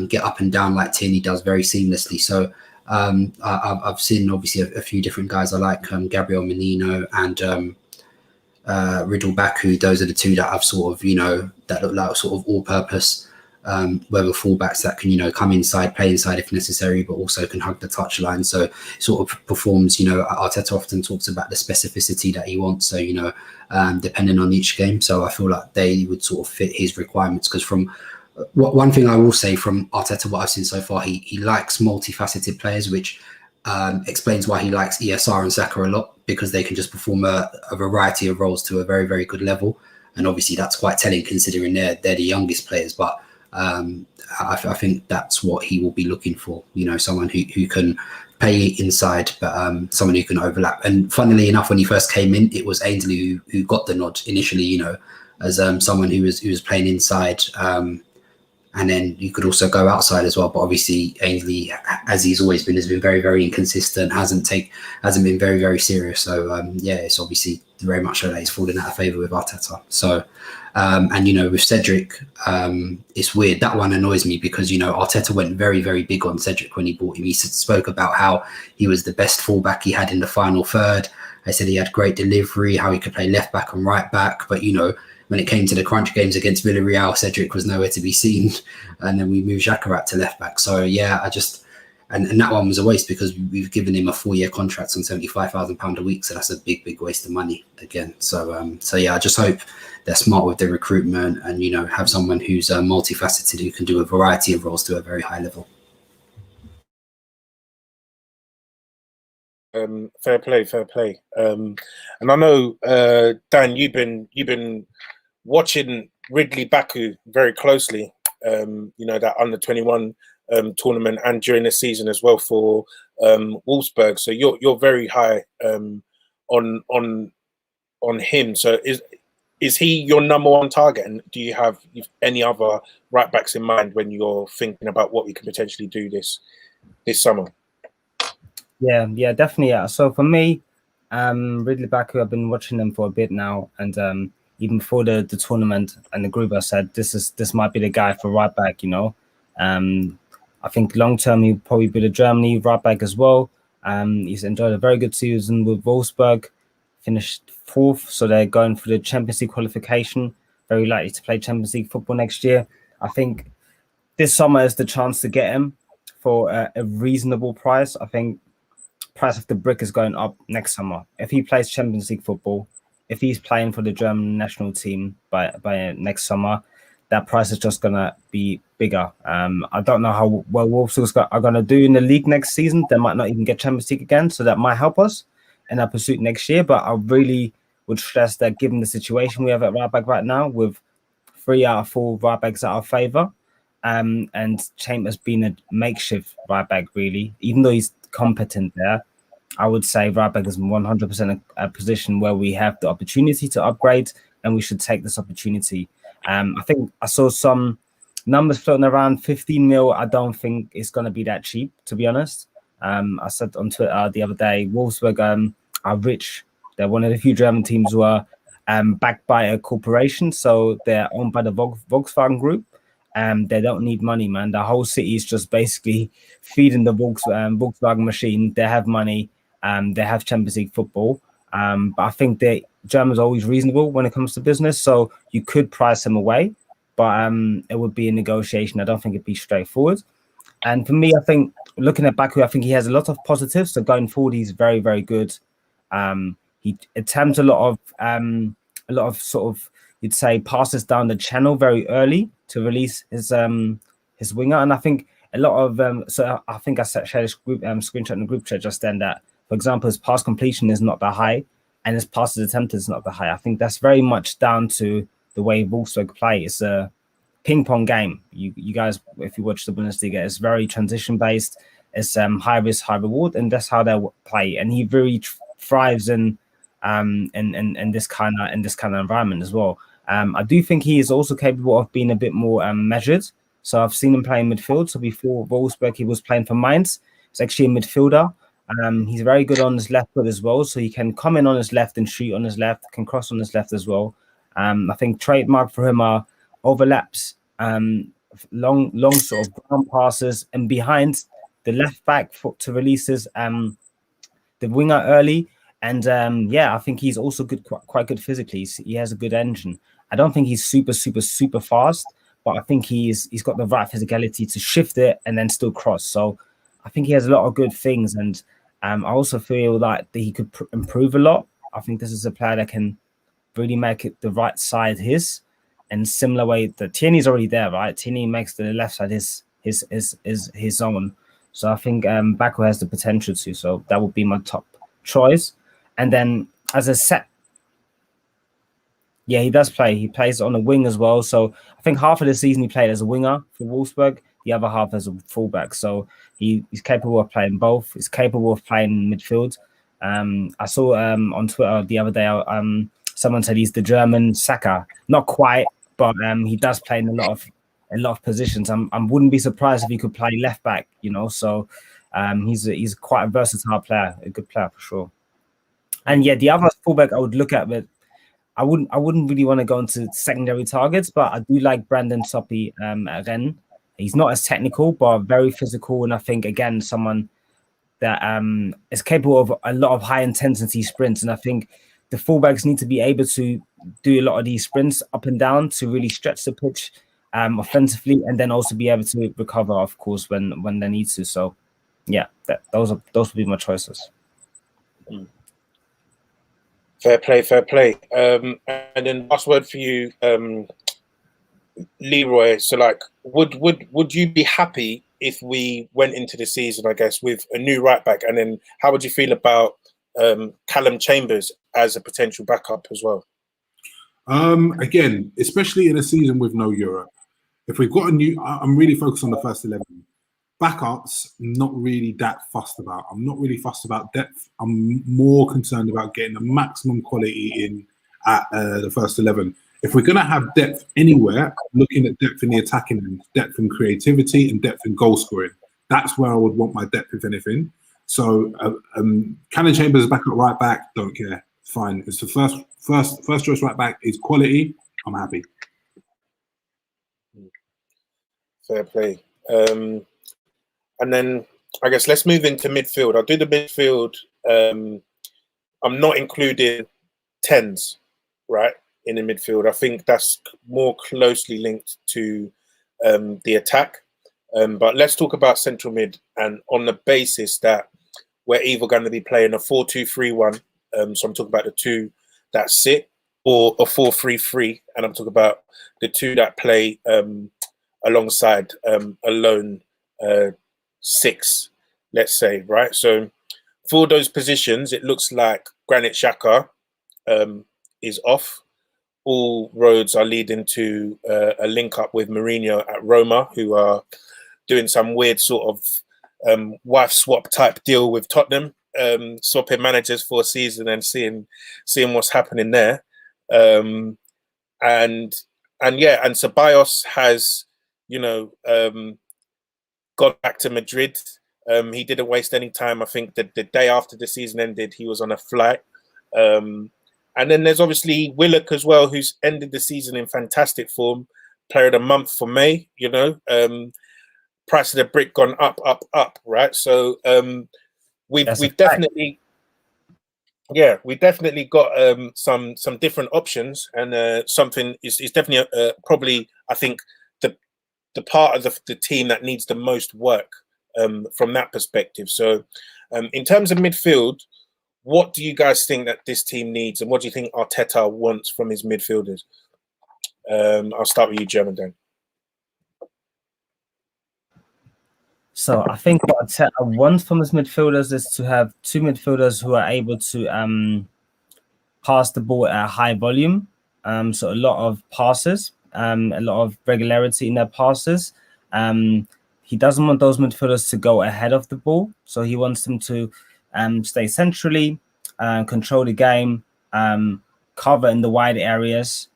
get up and down like Tierney does very seamlessly. So I've seen obviously a few different guys. I like Gabriel Menino and Riddle Baku. Those are the 2 that I've sort of, you know, that look like sort of all-purpose whether fullbacks that can, you know, come inside, play inside if necessary, but also can hug the touchline. So it sort of performs, you know, Arteta often talks about the specificity that he wants. So, you know, depending on each game. So I feel like they would sort of fit his requirements, because from one thing I will say from Arteta, what I've seen so far, he likes multifaceted players, which explains why he likes ESR and Saka a lot, because they can just perform a variety of roles to a very, very good level. And obviously that's quite telling considering they're the youngest players. But I think that's what he will be looking for, you know, someone who can play inside, but someone who can overlap. And funnily enough, when he first came in, it was Ainsley who got the nod initially, you know, as someone who was playing inside. And then you could also go outside as well. But obviously Ainsley, as he's always been, has been very, very inconsistent, hasn't been very, very serious. So it's obviously very much so that he's fallen out of favour with Arteta. So and you know, with Cedric, it's weird. That one annoys me because, you know, Arteta went very, very big on Cedric when he bought him. He spoke about how he was the best fullback he had in the final third. I said he had great delivery, how he could play left back and right back. But, you know, when it came to the crunch games against Villarreal, Cedric was nowhere to be seen. And then we moved Xhaka out to left back. So, yeah, and that one was a waste because we've given him a 4-year contract on £75,000 a week. So that's a big, big waste of money again. So I just hope they're smart with their recruitment and, you know, have someone who's multifaceted, who can do a variety of roles to a very high level. Fair play. And I know, Dan, you've been watching Ridley Baku very closely. You know, that under-21 tournament and during the season as well for Wolfsburg. So you're very high on him. So is he your number one target? And do you have any other right backs in mind when you're thinking about what we could potentially do this summer? Yeah, definitely. Yeah. So for me, Ridley Baku, I've been watching them for a bit now, and even before the tournament and the group, I said this might be the guy for right back. You know, I think long term he'll probably be the Germany right back as well. He's enjoyed a very good season with Wolfsburg, finished 4th, so they're going for the Champions League qualification. Very likely to play Champions League football next year. I think this summer is the chance to get him for a reasonable price. I think price of the brick is going up next summer. If he plays Champions League football, if he's playing for the German national team by next summer, that price is just gonna be bigger. I don't know how well Wolfsburg are gonna do in the league next season. They might not even get Champions League again, so that might help us in our pursuit next year. But I really would stress that given the situation we have at right back right now, with 3 out of 4 right backs at our favour, and Chambers being a makeshift right back, really, even though he's competent there, I would say right back is 100% a position where we have the opportunity to upgrade, and we should take this opportunity. I think I saw some numbers floating around 15 mil. I don't think it's going to be that cheap, to be honest. I said on Twitter the other day, Wolfsburg are rich. They're one of the few German teams who are backed by a corporation, so they're owned by the Volkswagen Group. They don't need money, man. The whole city is just basically feeding the Volkswagen machine. They have money. They have Champions League football. But I think the Germans are always reasonable when it comes to business, so you could price them away, but it would be a negotiation. I don't think it'd be straightforward. And for me, I think looking at Baku, I think he has a lot of positives. So going forward, he's very, very good. He attempts a lot of sort of, you'd say, passes down the channel very early to release his winger. And I think a lot of so I think I shared a screenshot in the group chat just then that, for example, his pass completion is not that high and his passes attempted is not that high. I think that's very much down to the way Wolfsburg play. It's a ping pong game. You guys, if you watch the Bundesliga, it's very transition based. It's high risk, high reward, and that's how they play. And he really thrives in this kind of environment as well. I do think he is also capable of being a bit more measured. So I've seen him play in midfield. So before Wolfsburg, he was playing for Mainz. He's actually a midfielder. He's very good on his left foot as well. So he can come in on his left and shoot on his left, can cross on his left as well. I think trademark for him are overlaps, long sort of ground passes, and behind the left back to release his the winger early. And I think he's also good, quite good physically. He has a good engine. I don't think he's super fast, but I think he's got the right physicality to shift it and then still cross. So I think he has a lot of good things, and I also feel like that he could improve a lot. I think this is a player that can really make it the right side his, and similar way that Tierney's already there, right? Tierney makes the left side his own. So I think Baku has the potential to. So that would be my top choice. And then as a set, yeah, he does play. He plays on a wing as well. So I think half of the season he played as a winger for Wolfsburg, the other half as a fullback. So he's capable of playing both. He's capable of playing midfield. I saw on Twitter the other day, someone said he's the German Saka. Not quite, but he does play in a lot of positions. I wouldn't be surprised if he could play left back. So he's quite a versatile player, a good player for sure. And yeah, the other fullback I would look at, but I wouldn't really want to go into secondary targets, but I do like Brandon Soppy at Rennes. He's not as technical, but very physical, and I think again someone that is capable of a lot of high intensity sprints. And I think the fullbacks need to be able to do a lot of these sprints up and down to really stretch the pitch offensively, and then also be able to recover, of course, when they need to. So yeah, those would be my choices. Fair play. And then last word for you, Leroy. So, like, would you be happy if we went into the season, I guess, with a new right back? And then how would you feel about Callum Chambers as a potential backup as well? Again, especially in a season with no Europe, if we've got a new, I'm really focused on the first 11. Backups, not really that fussed about. I'm not really fussed about depth. I'm more concerned about getting the maximum quality in at the first 11. If we're going to have depth anywhere, looking at depth in the attacking end, depth in creativity, and depth in goal scoring, that's where I would want my depth, if anything. So, Callum Chambers back at right back, don't care. Fine. It's the first choice right back is quality. I'm happy. Fair play. And then I guess let's move into midfield. I'll do the midfield. I'm not including 10s, right, in the midfield. I think that's more closely linked to the attack. But let's talk about central mid, and on the basis that we're either going to be playing a 4-2-3-1. So I'm talking about the two that sit, or a 4-3-3, and I'm talking about the two that play alongside a lone 6, let's say, right? So for those positions, it looks like Granit Xhaka is off. All roads are leading to a link up with Mourinho at Roma, who are doing some weird sort of wife swap type deal with Tottenham, swapping managers for a season and seeing what's happening there. And Ceballos has, gone back to Madrid. He didn't waste any time. I think that the day after the season ended, he was on a flight. And then there's obviously Willock as well, who's ended the season in fantastic form. Player of the month for May, price of the brick gone up, right? So we've definitely got some different options, and something is definitely probably, I think, the part of the team that needs the most work from that perspective. So in terms of midfield, what do you guys think that this team needs, and what do you think Arteta wants from his midfielders? I'll start with you, German, then. So I think what Arteta wants from his midfielders is to have two midfielders who are able to pass the ball at a high volume. So a lot of passes, a lot of regularity in their passes. He doesn't want those midfielders to go ahead of the ball. So he wants them to stay centrally, control the game, cover in the wide areas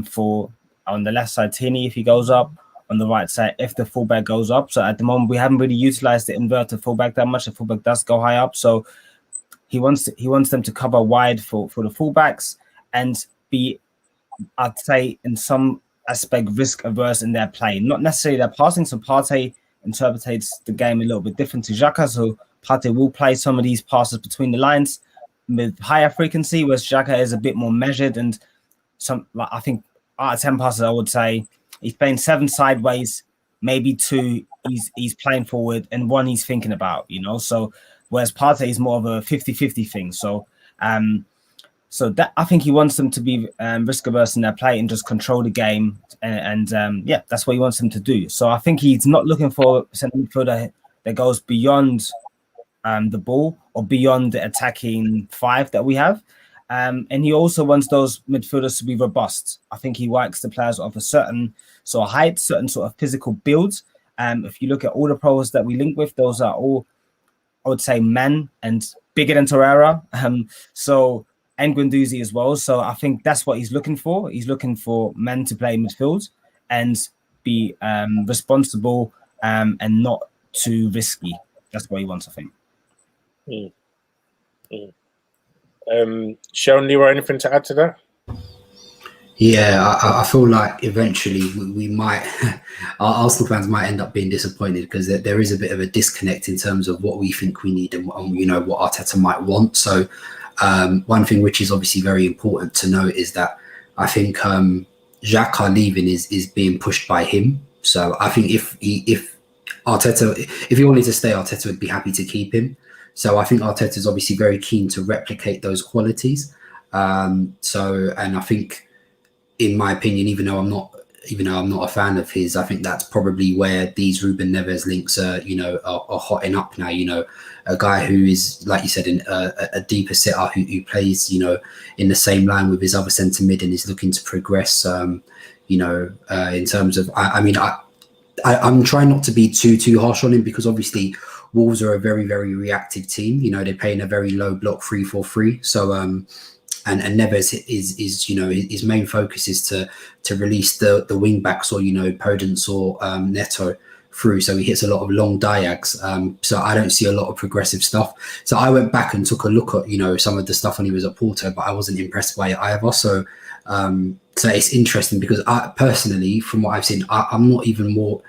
for on the left side, Tierney, if he goes up, on the right side, if the fullback goes up. So at the moment, we haven't really utilized the inverted fullback that much. The fullback does go high up. So he wants them to cover wide for the fullbacks and be, I'd say, in some aspect, risk averse in their play. Not necessarily their passing. So Partey interprets the game a little bit different to Xhaka. So Partey will play some of these passes between the lines with higher frequency, whereas Xhaka is a bit more measured, and I think out of 10 passes, I would say he's playing 7 sideways, maybe 2 he's playing forward, and 1 he's thinking about, So whereas Partey is more of a 50-50 thing. So so that I think he wants them to be risk averse in their play and just control the game, and that's what he wants them to do. So I think he's not looking for a centre midfielder that goes beyond the ball or beyond the attacking 5 that we have. And he also wants those midfielders to be robust. I think he likes the players of a certain sort of height, certain sort of physical build. If you look at all the pros that we link with, those are all, I would say, men and bigger than Torreira. And Guendouzi as well. So I think that's what he's looking for. He's looking for men to play midfield and be responsible and not too risky. That's what he wants, I think. Seun, Leroy, anything to add to that? Yeah, I feel like eventually we might, our Arsenal fans might end up being disappointed because there is a bit of a disconnect in terms of what we think we need and what Arteta might want. So one thing which is obviously very important to note is that I think Xhaka leaving is being pushed by him. So I think if Arteta, if he wanted to stay, Arteta would be happy to keep him. So I think Arteta is obviously very keen to replicate those qualities. And I think, in my opinion, even though I'm not a fan of his, I think that's probably where these Ruben Neves links are hotting up now. A guy who is, like you said, in a deeper setter who plays, in the same line with his other centre mid and is looking to progress. In terms of, I'm trying not to be too harsh on him because obviously Wolves are a very, very reactive team. They play in a very low block 3-4-3. So and Neves is his main focus is to release the wing backs or Podence or Neto through. So he hits a lot of long diags. So I don't see a lot of progressive stuff. So I went back and took a look at some of the stuff when he was at Porto, but I wasn't impressed by it either. So it's interesting because I personally, from what I've seen, I'm not even more.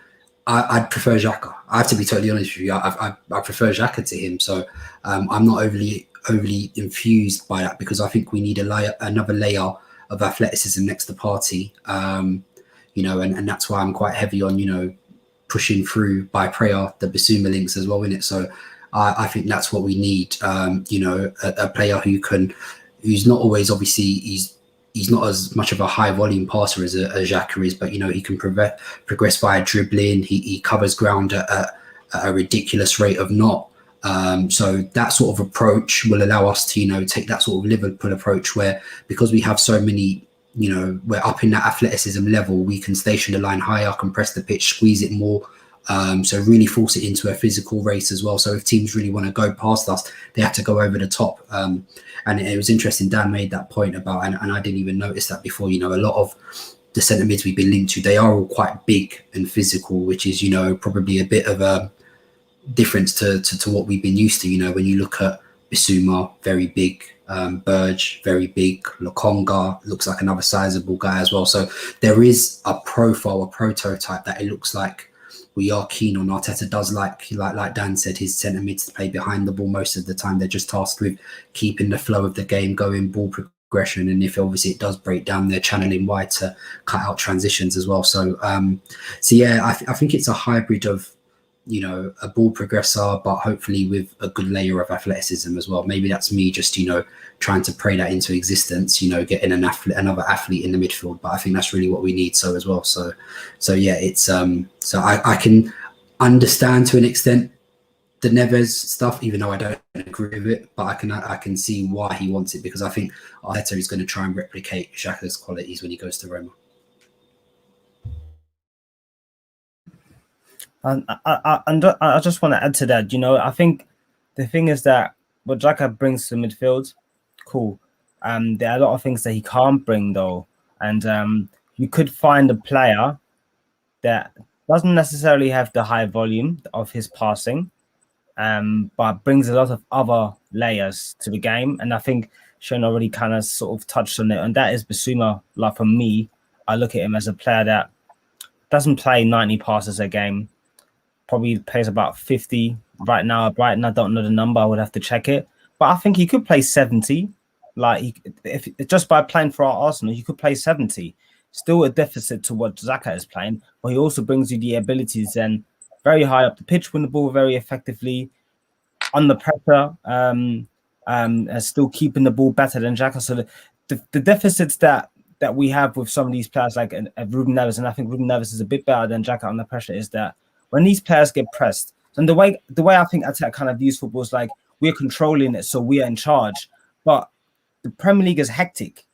I'd prefer Xhaka. I have to be totally honest with you. I prefer Xhaka to him. So I'm not overly infused by that because I think we need another layer of athleticism next to Partey. And that's why I'm quite heavy on pushing through by prayer the Basuma links as well in it. So I think that's what we need. A player who can who's not always obviously he's not as much of a high volume passer as Xhaka is, but he can progress via dribbling. He covers ground at a ridiculous rate of knot. So that sort of approach will allow us to take that sort of Liverpool approach, where because we have so many, we're up in that athleticism level, we can station the line higher, compress the pitch, squeeze it more. So really force it into a physical race as well. So if teams really want to go past us, they have to go over the top. And it was interesting, Dan made that point about, and I didn't even notice that before, a lot of the centre mids we've been linked to, they are all quite big and physical, which is, probably a bit of a difference to what we've been used to. When you look at Bissouma, very big, Burge, very big, Lokonga looks like another sizable guy as well. So there is a profile, a prototype that it looks like we are keen on. Arteta does like Dan said, his centre mids to play behind the ball most of the time. They're just tasked with keeping the flow of the game going, ball progression, and if obviously it does break down, they're channeling wide to cut out transitions as well. So yeah, I think it's a hybrid of a ball progressor, but hopefully with a good layer of athleticism as well. Maybe that's me just trying to pray that into existence, getting another athlete in the midfield, but I think that's really what we need as well. So yeah, it's so I can understand to an extent the Neves stuff, even though I don't agree with it, but I can see why he wants it, because I think Arteta is going to try and replicate Xhaka's qualities when he goes to Roma. And I just want to add to that. I think the thing is that what Xhaka brings to the midfield, cool. There are a lot of things that he can't bring though, and you could find a player that doesn't necessarily have the high volume of his passing, but brings a lot of other layers to the game. And I think Seun already kind of sort of touched on it, and that is Bissouma. Like for me, I look at him as a player that doesn't play 90 passes a game. Probably plays about 50 right now at Brighton. I don't know the number. I would have to check it. But I think he could play 70. If just by playing for our Arsenal, he could play 70. Still a deficit to what Xhaka is playing. But he also brings you the abilities and very high up the pitch, win the ball very effectively, under pressure, still keeping the ball better than Xhaka. So the deficits that we have with some of these players like Ruben Neves, and I think Ruben Neves is a bit better than Xhaka under pressure, is that when these players get pressed, and the way I think Arteta kind of views football is like we're controlling it, so we are in charge. But the Premier League is hectic,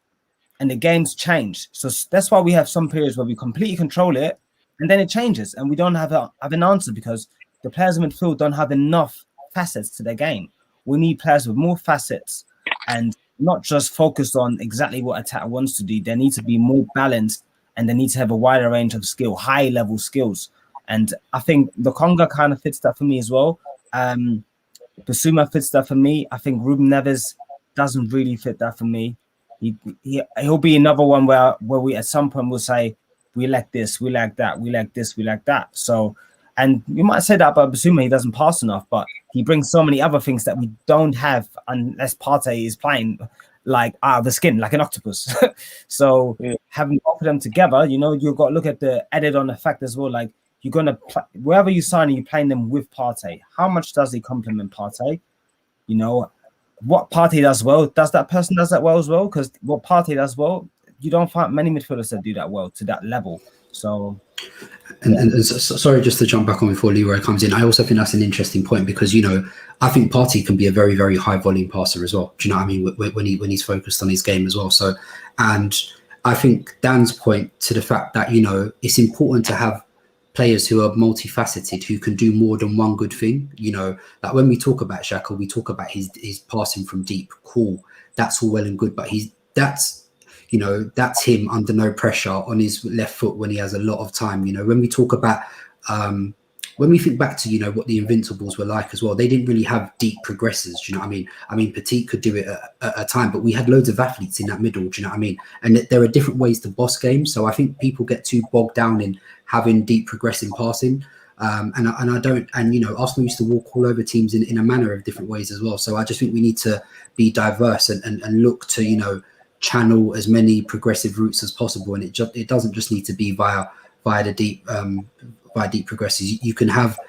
and the games change. So that's why we have some periods where we completely control it, and then it changes, and we don't have an answer because the players in midfield don't have enough facets to their game. We need players with more facets and not just focused on exactly what Arteta wants to do. They need to be more balanced, and they need to have a wider range of high-level skills. And I think the Conga kind of fits that for me as well. Bissouma fits that for me. I think Ruben Neves doesn't really fit that for me. He'll be another one where we at some point will say, we lack this, we lack that, we lack this, we lack that. So, and you might say that about Bissouma, he doesn't pass enough, but he brings so many other things that we don't have unless Partey is playing like out of the skin, like an octopus. So having both of them together, you've got to look at the added on effect as well. Like, you're going to play, wherever you sign, you're playing them with Partey. How much does he complement Partey? What Partey does well, does that person does that well as well? Because what Partey does well, you don't find many midfielders that do that well to that level. So, and sorry, just to jump back on before Leroy comes in, I also think that's an interesting point because I think Partey can be a very, very high volume passer as well. Do you know what I mean? When he's focused on his game as well. So, and I think Dan's point to the fact that it's important to have players who are multifaceted, who can do more than one good thing. Like when we talk about Xhaka, we talk about his passing from deep. Cool, that's all well and good, but that's him under no pressure on his left foot when he has a lot of time. When we talk about when we think back to what the Invincibles were like as well, they didn't really have deep progressors. Do you know what I mean? I mean, Petit could do it at a time, but we had loads of athletes in that middle. Do you know what I mean? And there are different ways to boss games. So I think people get too bogged down in having deep progressing passing. And I don't. And Arsenal used to walk all over teams in a manner of different ways as well. So I just think we need to be diverse and look to channel as many progressive routes as possible. And it doesn't just need to be via the deep. By deep progresses, you can have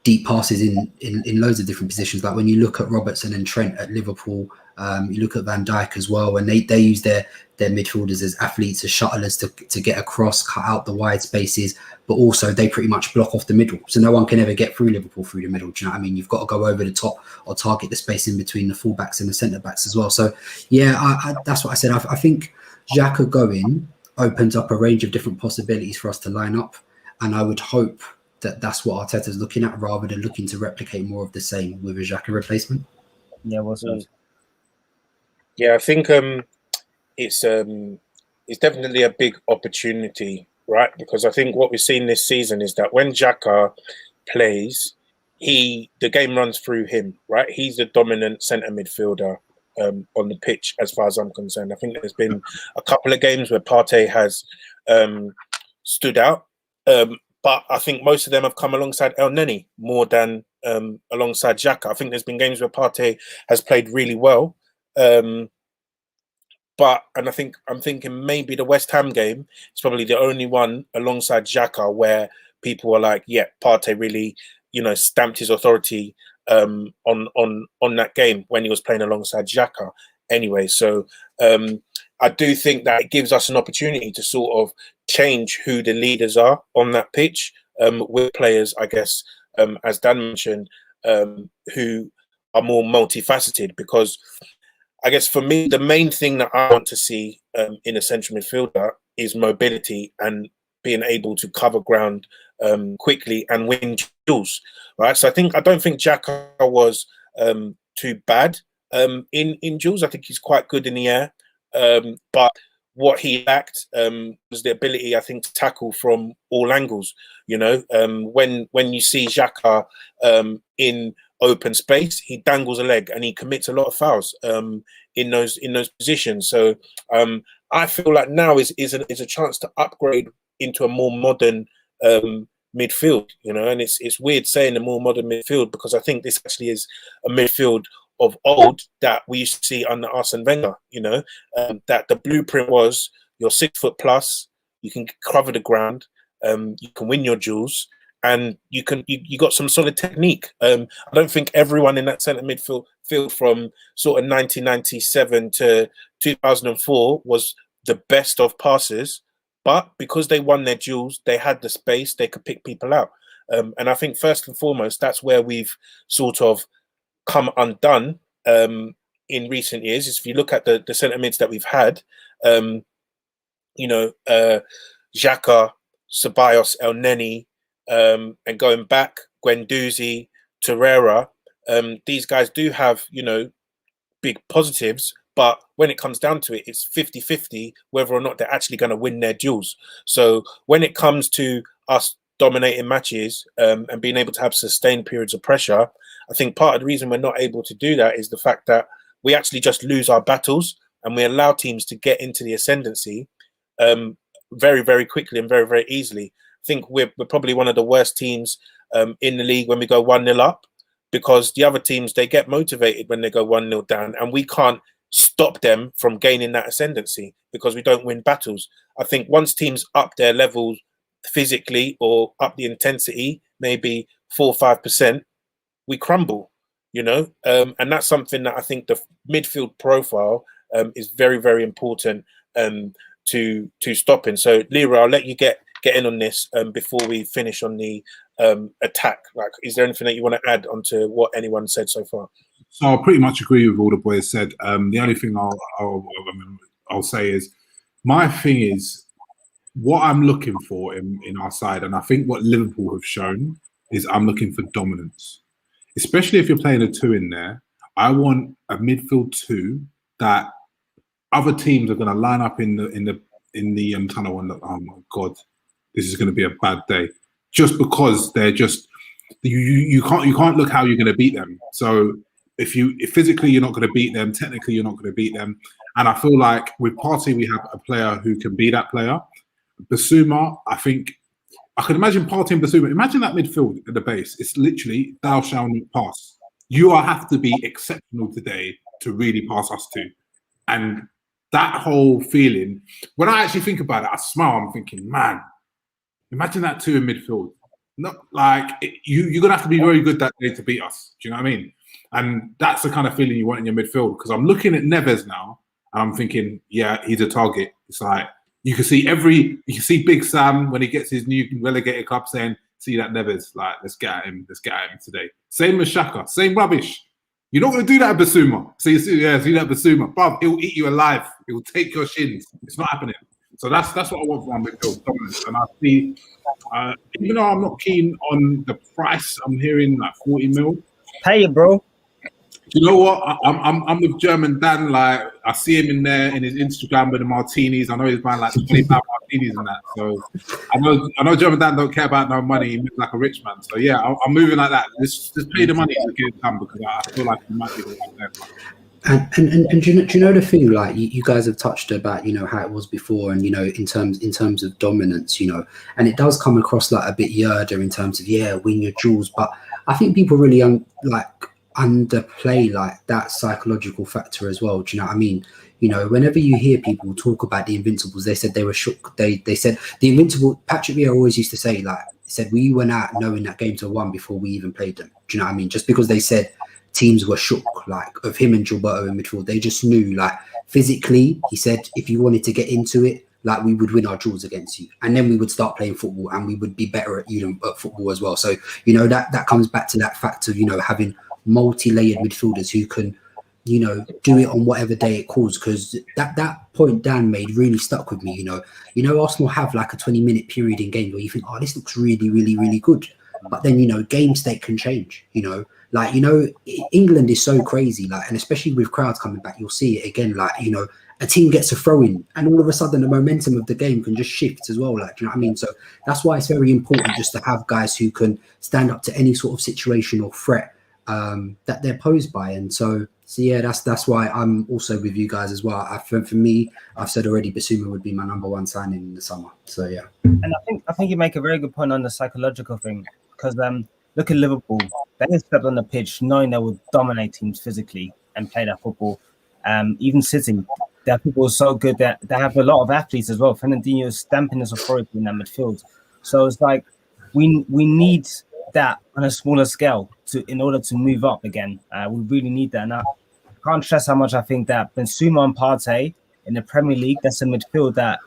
deep passes in loads of different positions. Like when you look at Robertson and Trent at Liverpool, You look at Van Dijk as well, and they use their midfielders as athletes, as shuttlers to get across, cut out the wide spaces, but also they pretty much block off the middle. So no one can ever get through Liverpool through the middle. Do you know what I mean? You've got to go over the top or target the space in between the fullbacks and the centre-backs as well. So, yeah, I that's what I said. I think Xhaka going opens up a range of different possibilities for us to line up. And I would hope that that's what Arteta's looking at rather than looking to replicate more of the same with a Xhaka replacement. Yeah, what's up? Yeah, I think it's definitely a big opportunity, right? Because I think what we've seen this season is that when Xhaka plays, the game runs through him, right? He's the dominant centre midfielder on the pitch, as far as I'm concerned. I think there's been a couple of games where Partey has stood out, but I think most of them have come alongside El Neni more than alongside Xhaka. I think there's been games where Partey has played really well. But I'm thinking maybe the West Ham game is probably the only one alongside Xhaka where people are like, yeah, Partey really, stamped his authority on that game when he was playing alongside Xhaka. Anyway, so I do think that it gives us an opportunity to sort of change who the leaders are on that pitch with players, I guess, as Dan mentioned, who are more multifaceted, because I guess for me, the main thing that I want to see in a central midfielder is mobility and being able to cover ground quickly and win duels, right? So I don't think Xhaka was too bad in duels. I think he's quite good in the air, but what he lacked was the ability, I think, to tackle from all angles. When you see Xhaka in open space, he dangles a leg and he commits a lot of fouls in those positions. So I feel like now is a chance to upgrade into a more modern midfield, and it's weird saying a more modern midfield, because I think this actually is a midfield of old that we used to see under Arsene Wenger. That the blueprint was you're 6 foot plus, you can cover the ground, you can win your duels, and you got some solid technique. I don't think everyone in that centre midfield from sort of 1997 to 2004 was the best of passers, but because they won their duels, they had the space, they could pick people out. And I think first and foremost, that's where we've sort of come undone in recent years. Is if you look at the centre mids that we've had, Xhaka, Ceballos, El Neni, and going back, Guendouzi, Torreira, these guys do have, big positives, but when it comes down to it, it's 50-50 whether or not they're actually going to win their duels. So when it comes to us dominating matches and being able to have sustained periods of pressure, I think part of the reason we're not able to do that is the fact that we actually just lose our battles and we allow teams to get into the ascendancy very, very quickly and very, very easily. I think we're probably one of the worst teams in the league when we go 1-0 up, because the other teams, they get motivated when they go 1-0 down, and we can't stop them from gaining that ascendancy because we don't win battles. I think once teams up their levels physically or up the intensity, maybe 4 or 5%, we crumble, and that's something that I think the midfield profile is very, very important to stopping. So Leroy, I'll let you get in on this before we finish on the attack. Like, is there anything that you want to add onto what anyone said so far? So I pretty much agree with all the boys said. The only thing I'll say is, my thing is what I'm looking for in our side, and I think what Liverpool have shown is I'm looking for dominance, especially if you're playing a 2 in there. I want a midfield 2 that other teams are going to line up in the tunnel and look, oh my god, this is going to be a bad day, just because they're just you can't look how you're going to beat them. So if physically you're not going to beat them, technically you're not going to beat them. And I feel like with Partey we have a player who can be that player. Basuma, I think I can imagine Partey and Basuma. Imagine that midfield at the base. It's literally thou shalt not pass. You have to be exceptional today to really pass us to. And that whole feeling, when I actually think about it, I smile. I'm thinking, man, imagine that 2 in midfield. Not like you're gonna have to be very good that day to beat us. Do you know what I mean? And that's the kind of feeling you want in your midfield. Because I'm looking at Neves now, and I'm thinking, yeah, he's a target. It's like you can see Big Sam when he gets his new relegated club saying, "See that Neves? Like, let's get at him today." Same with Xhaka, same rubbish. You're not going to do that at Basuma. See that Basuma, bruv, he'll eat you alive. He'll take your shins. It's not happening. So that's what I want from my midfield dominance. And I see, even though I'm not keen on the price, I'm hearing like 40 mil. Pay it, bro. You know what? I'm with German Dan. Like, I see him in there in his Instagram with the martinis. I know he's buying like 25 martinis and that. So I know German Dan don't care about no money. He moves like a rich man. So yeah, I'm moving like that. Just pay the money to get it done because I feel like he might be the right there. And do you know the thing, like you guys have touched about, you know, how it was before, and you know, in terms of dominance, you know, and it does come across like a bit yerder in terms of win your duels, but I think people really underplay like that psychological factor as well. Do you know what I mean? You know, whenever you hear people talk about the Invincibles, they said they were shook. They said the Invincible. Patrick Vieira always used to say, like, said we went out knowing that game to won before we even played them. Do you know what I mean? Just because they said teams were shook, like of him and Gilberto in midfield, they just knew, like, physically. He said if you wanted to get into it, like, we would win our duels against you, and then we would start playing football, and we would be better at at football as well. So you know that comes back to that fact of, you know, having multi-layered midfielders who can, you know, do it on whatever day it calls. Because that point Dan made really stuck with me. You know, Arsenal have like a 20-minute period in game where you think, oh, this looks really, really, really good, but then, you know, game state can change. You know, like, you know, England is so crazy, like, and especially with crowds coming back, you'll see it again. Like, you know, a team gets a throw in, and all of a sudden the momentum of the game can just shift as well. Like, do you know what I mean? So that's why it's very important just to have guys who can stand up to any sort of situation or threat that they're posed by. And so yeah, that's why I'm also with you guys as well. For me, I've said already, Basuma would be my number one signing in the summer. So yeah, and I think you make a very good point on the psychological thing, because look at Liverpool. They stepped on the pitch knowing they would dominate teams physically and play that football. Even City, their people are so good that they have a lot of athletes as well. Fernandinho is stamping his authority in that midfield. So it's like we need that on a smaller scale in order to move up again. We really need that. And I can't stress how much I think that Benzema and Partey in the Premier League, that's a midfield that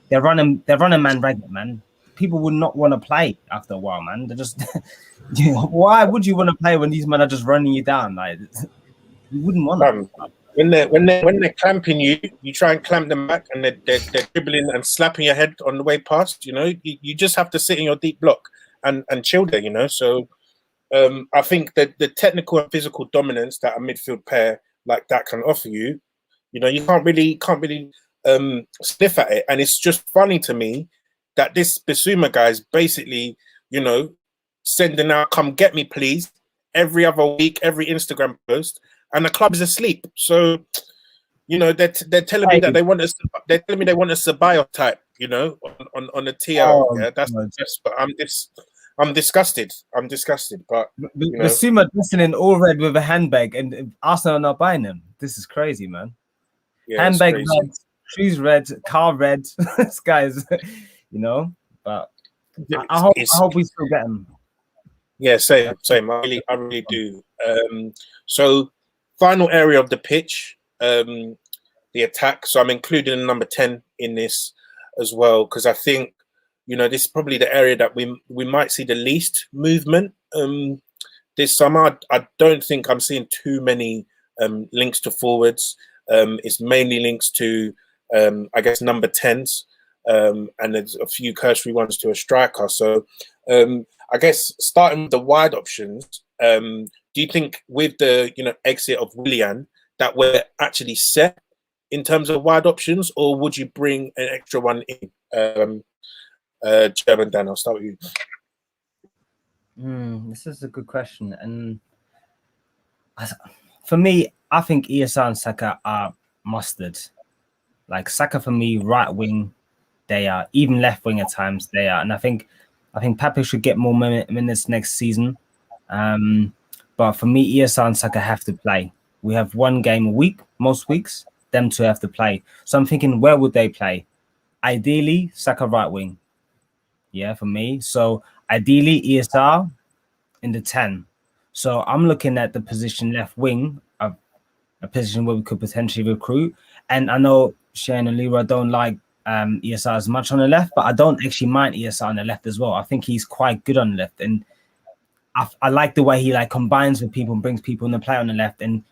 they're running man ragged, man. People would not want to play after a while, man. They're just why would you want to play when these men are just running you down? Like, you wouldn't want to. When they're clamping you, you try and clamp them back, and they're dribbling and slapping your head on the way past. You know, you just have to sit in your deep block and chill there. You know, so I think that the technical and physical dominance that a midfield pair like that can offer you, you know, you can't really sniff at it. And it's just funny to me that this Basuma guy is basically, you know, sending out "come get me, please" every other week, every Instagram post. And the club is asleep. So, you know, they're telling me that they want us. They're telling me they want a Ceballos type, you know, on the TL. Oh, yeah, that's. But I'm disgusted. I'm disgusted. But you know, Basuma dressing in all red with a handbag, and Arsenal are not buying him. This is crazy, man. Yeah, handbag red, shoes red, car red. This guy's, you know. But I hope we still get him. Yeah, same. I really do. So. Final area of the pitch, the attack. So I'm including number 10 in this as well, because I think, you know, this is probably the area that we might see the least movement this summer. I don't think I'm seeing too many links to forwards. It's mainly links to, I guess, number 10s, and there's a few cursory ones to a striker. So I guess starting with the wide options, do you think with the, you know, exit of Willian that we're actually set in terms of wide options, or would you bring an extra one in? German Dan, I'll start with you. This is a good question, and for me, I think Esa and Saka are mustard. Like, Saka for me, right wing, they are, even left wing at times they are, and I think Pepe should get more minutes next season. But for me, Esa and Saka have to play. We have one game a week, most weeks, them two have to play. So I'm thinking, where would they play? Ideally, Saka right wing. Yeah, for me. So ideally ESR in the 10. So I'm looking at the position left wing, a position where we could potentially recruit. And I know Seun and Leroy don't like ESR as much on the left, but I don't actually mind ESR on the left as well. I think he's quite good on the left, and I like the way he like combines with people and brings people in the play on the left, and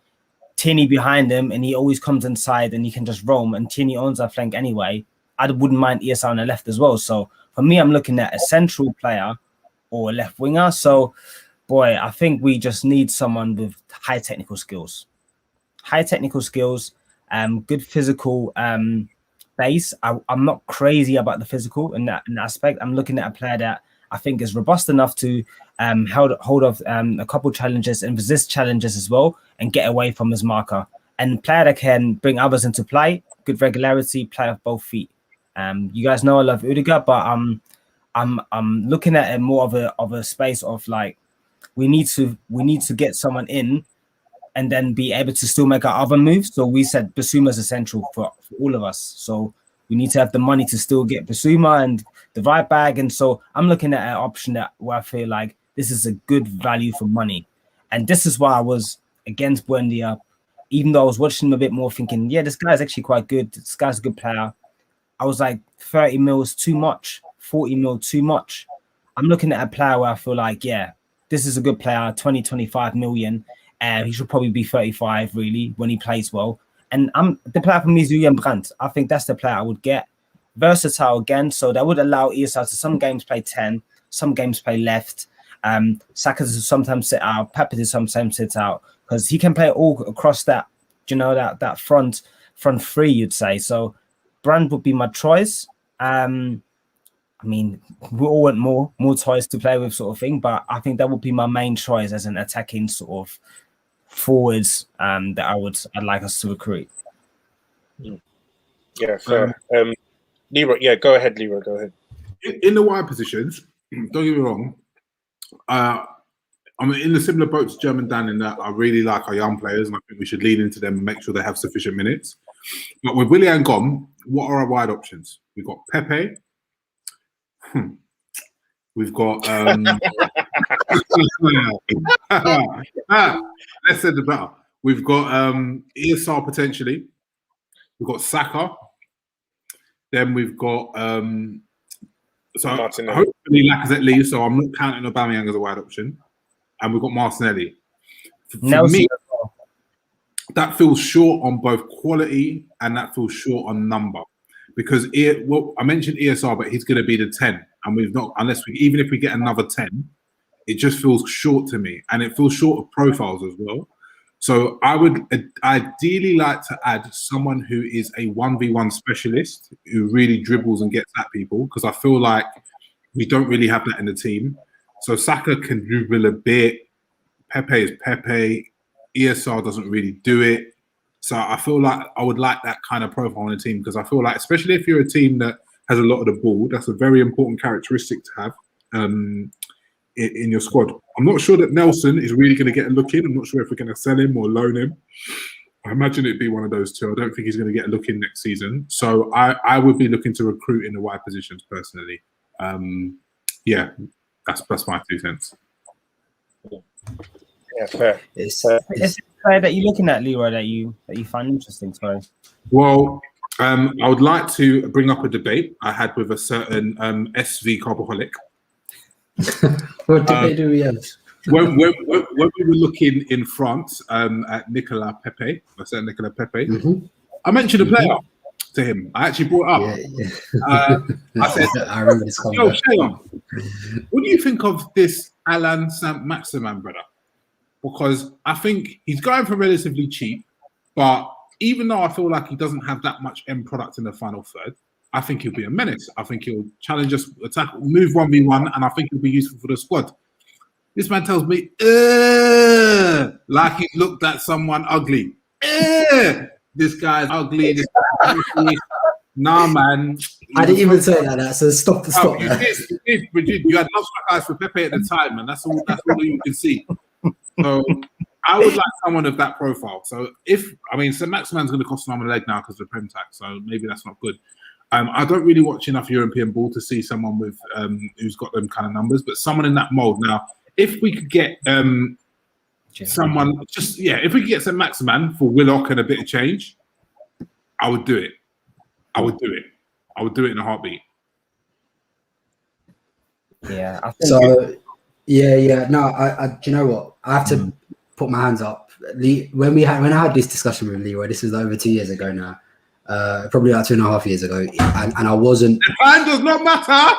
Tierney behind him, and he always comes inside and he can just roam, and Tierney owns our flank anyway. I wouldn't mind ESR on the left as well. So for me, I'm looking at a central player or a left winger. So boy, I think we just need someone with high technical skills. High technical skills, good physical base. I'm not crazy about the physical in that aspect. I'm looking at a player that I think is robust enough to hold off a couple challenges and resist challenges as well and get away from his marker. And a player that can bring others into play, good regularity, play off both feet. You guys know I love Udiga, but I'm looking at it more of a space of like we need to get someone in and then be able to still make our other moves. So we said Basuma is essential for all of us. So we need to have the money to still get Basuma and the right bag. And so I'm looking at an option where I feel like this is a good value for money. And this is why I was against Buendia, even though I was watching him a bit more thinking, yeah, this guy's actually quite good. This guy's a good player. I was like, 30 mil is too much, 40 mil too much. I'm looking at a player where I feel like, yeah, this is a good player, 20, 25 million. He should probably be 35, really, when he plays well. And the player for me is Julian Brandt. I think that's the player I would get. Versatile again, so that would allow ESR to some games play 10, some games play left. Saka to sometimes sit out, Pepe to sometimes sit out, because he can play all across that, that front three, you'd say. So Brandt would be my choice. I mean, we all want more toys to play with, sort of thing, but I think that would be my main choice as an attacking sort of forwards that I'd like us to recruit. Yeah, fair. Leroy, yeah, go ahead, Leroy, go ahead. In the wide positions, don't get me wrong, I'm in a similar boat to German Dan in that I really like our young players and I think we should lean into them and make sure they have sufficient minutes. But with Willian gone, what are our wide options? We've got Pepe. We've got less said the better. We've got ESR potentially. We've got Saka. Then we've got Martinelli. Hopefully Lacazette leaves, so I'm not counting Aubameyang as a wide option. And we've got Martinelli. For me, that feels short on both quality and that feels short on number. Because I mentioned ESR, but he's going to be the 10. And we've not, even if we get another 10, it just feels short to me. And it feels short of profiles as well. So I would ideally like to add someone who is a 1v1 specialist who really dribbles and gets at people, because I feel like we don't really have that in the team. So Saka can dribble a bit. Pepe is Pepe. ESR doesn't really do it. So I feel like I would like that kind of profile on the team, because I feel like, especially if you're a team that has a lot of the ball, that's a very important characteristic to have in your squad. I'm not sure that Nelson is really going to get a look in. I'm not sure if we're going to sell him or loan him. I imagine it'd be one of those two. I don't think he's going to get a look in next season. So I would be looking to recruit in the wide positions personally. Yeah, that's my 2 cents. Yeah, fair. It's a player that you're looking at, Leroy, that you find interesting. Sorry. Well, I would like to bring up a debate I had with a certain SV carboholic. What debate do we have? When we were looking in France at Nicolas Pepe, I said Nicolas Pepe, I mentioned a player to him. I actually brought up. I said, I remember this conversation. Seun, what do you think of this Alain Saint-Maximin, brother? Because I think he's going for relatively cheap, but even though I feel like he doesn't have that much end product in the final third, I think he'll be a menace. I think he'll challenge us, attack, move 1v1, and I think he'll be useful for the squad. This man tells me, like he looked at someone ugly. This guy's ugly. This guy's ugly. Nah, man. I didn't even say that. So stop. You did. You had love eyes for Pepe at the time, man. That's all you can see. So I would like someone of that profile. So St. Maximan's going to cost an arm and a leg now because of the Prem tax, so maybe that's not good. I don't really watch enough European ball to see someone with who's got them kind of numbers, but someone in that mold. Now, if we could get someone, if we could get some Maximan for Willock and a bit of change, I would do it. I would do it in a heartbeat. Yeah. I think So, no, I do you know what? I have to put my hands up. When I had this discussion with Leroy, this was over 2 years ago now. Probably like 2.5 years ago, and I wasn't. The time does not matter.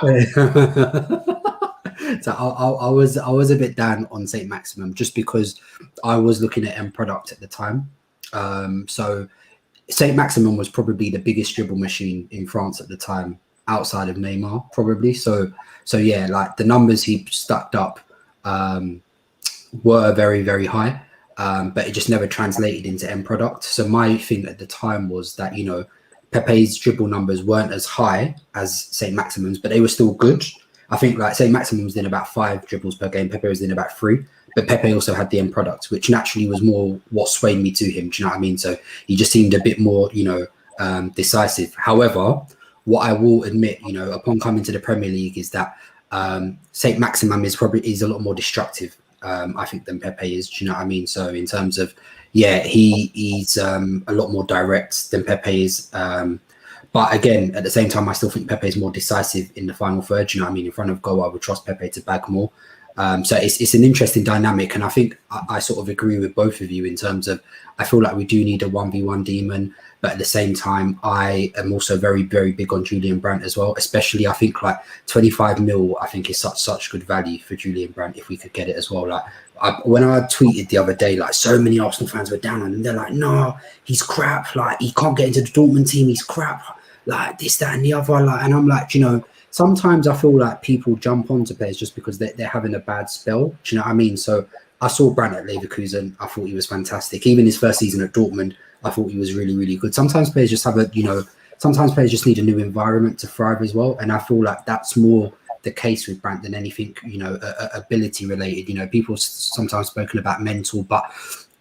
So I was a bit down on Saint Maximum just because I was looking at end product at the time. So Saint Maximum was probably the biggest dribble machine in France at the time, outside of Neymar, probably. So yeah, like the numbers he stacked up were very, very high. But it just never translated into end product. So my thing at the time was that, you know, Pepe's dribble numbers weren't as high as St. Maximum's, but they were still good. I think like St. Maximum was in about 5 dribbles per game. Pepe was in about 3. But Pepe also had the end product, which naturally was more what swayed me to him. Do you know what I mean? So he just seemed a bit more, you know, decisive. However, what I will admit, you know, upon coming to the Premier League is that St. Maximum is a lot more destructive. I think than Pepe is. Do you know what I mean? So in terms of, he's a lot more direct than Pepe is. But again, at the same time, I still think Pepe is more decisive in the final third. Do you know what I mean? In front of goal, I would trust Pepe to bag more. So it's an interesting dynamic, and I think I sort of agree with both of you in terms of I feel like we do need a 1v1 demon, but at the same time, I am also very, very big on Julian Brandt as well. Especially, I think like 25 mil, I think is such good value for Julian Brandt if we could get it as well. Like when I tweeted the other day, like so many Arsenal fans were down on him. They're like, no, he's crap. Like he can't get into the Dortmund team. He's crap. Like this, that, and the other. Like, and I'm like, you know. Sometimes I feel like people jump onto players just because they're having a bad spell. Do you know what I mean? So I saw Brandt at Leverkusen. I thought he was fantastic. Even his first season at Dortmund, I thought he was really, really good. Sometimes players just have sometimes players just need a new environment to thrive as well. And I feel like that's more the case with Brandt than anything, you know, ability related. You know, people sometimes spoken about mental, but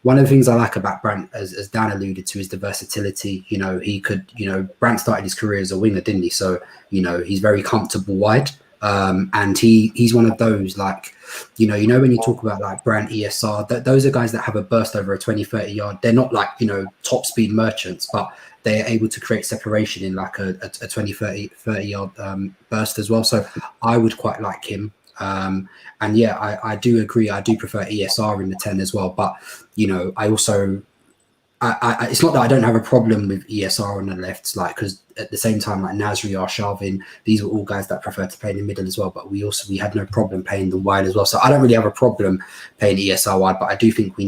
one of the things I like about Brandt, as Dan alluded to, is the versatility. You know, he could, you know, Brandt started his career as a winger, didn't he? So, you know, he's very comfortable wide. And he's one of those, like, you know, when you talk about like Brandt, ESR, those are guys that have a burst over a 20, 30 yard. They're not like, you know, top speed merchants, but they're able to create separation in like a 20, 30 yard burst as well. So I would quite like him. And yeah, I do agree. I do prefer ESR in the 10 as well. But, you know, I also, it's not that I don't have a problem with ESR on the left, like, because at the same time, like Nasri, Arshavin, these were all guys that prefer to play in the middle as well. But we had no problem playing them wide as well. So I don't really have a problem playing ESR wide, but I do think we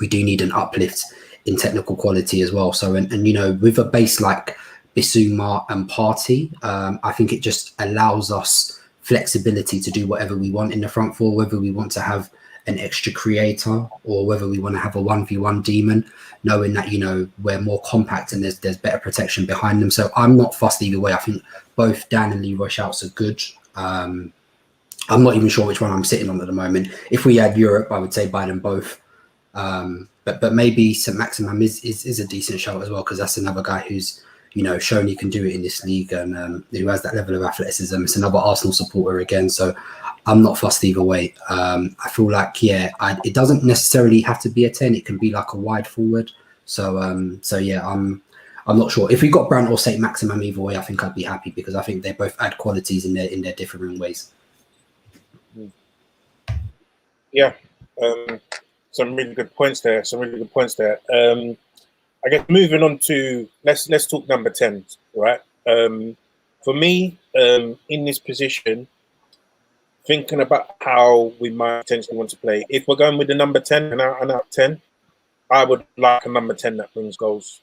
do need an uplift in technical quality as well. So, and you know, with a base like Bissouma and Partey, I think it just allows us flexibility to do whatever we want in the front four, whether we want to have an extra creator or whether we want to have a 1v1 demon, knowing that, you know, we're more compact and there's better protection behind them. So I'm not fussed either way. I think both Dan and Leroy shouts are good. I'm not even sure which one I'm sitting on at the moment. If we had Europe, I would say buy them both. But maybe St. Maximum is a decent shout as well, because that's another guy who's, you know, shown he can do it in this league and who has that level of athleticism. It's another Arsenal supporter again. So I'm not fussed either way. I feel like, it doesn't necessarily have to be a 10. It can be like a wide forward. So yeah, I'm not sure. If we got Brandt or St. Maximum either way, I think I'd be happy, because I think they both add qualities in their different ways. Yeah, some really good points there. I guess moving on to let's talk number 10, right? For me, in this position, thinking about how we might potentially want to play, if we're going with the number 10 and out 10, I would like a number 10 that brings goals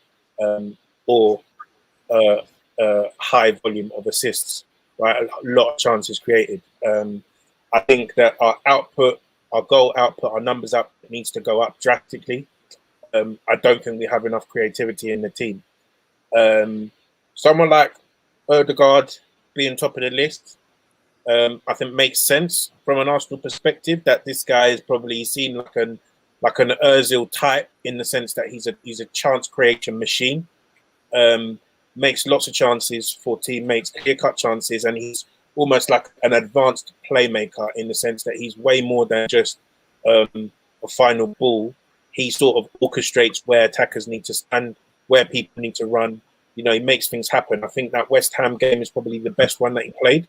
or high volume of assists, right? A lot of chances created. I think that our goal output, our numbers up needs to go up drastically. I don't think we have enough creativity in the team. Someone like Odegaard being top of the list, I think makes sense from an Arsenal perspective, that this guy is probably seen like an Ozil type, in the sense that he's a chance creation machine. makes lots of chances for teammates, clear-cut chances, and he's almost like an advanced playmaker in the sense that he's way more than just a final ball. He sort of orchestrates where attackers need to stand, where people need to run. You know, he makes things happen. I think that West Ham game is probably the best one that he played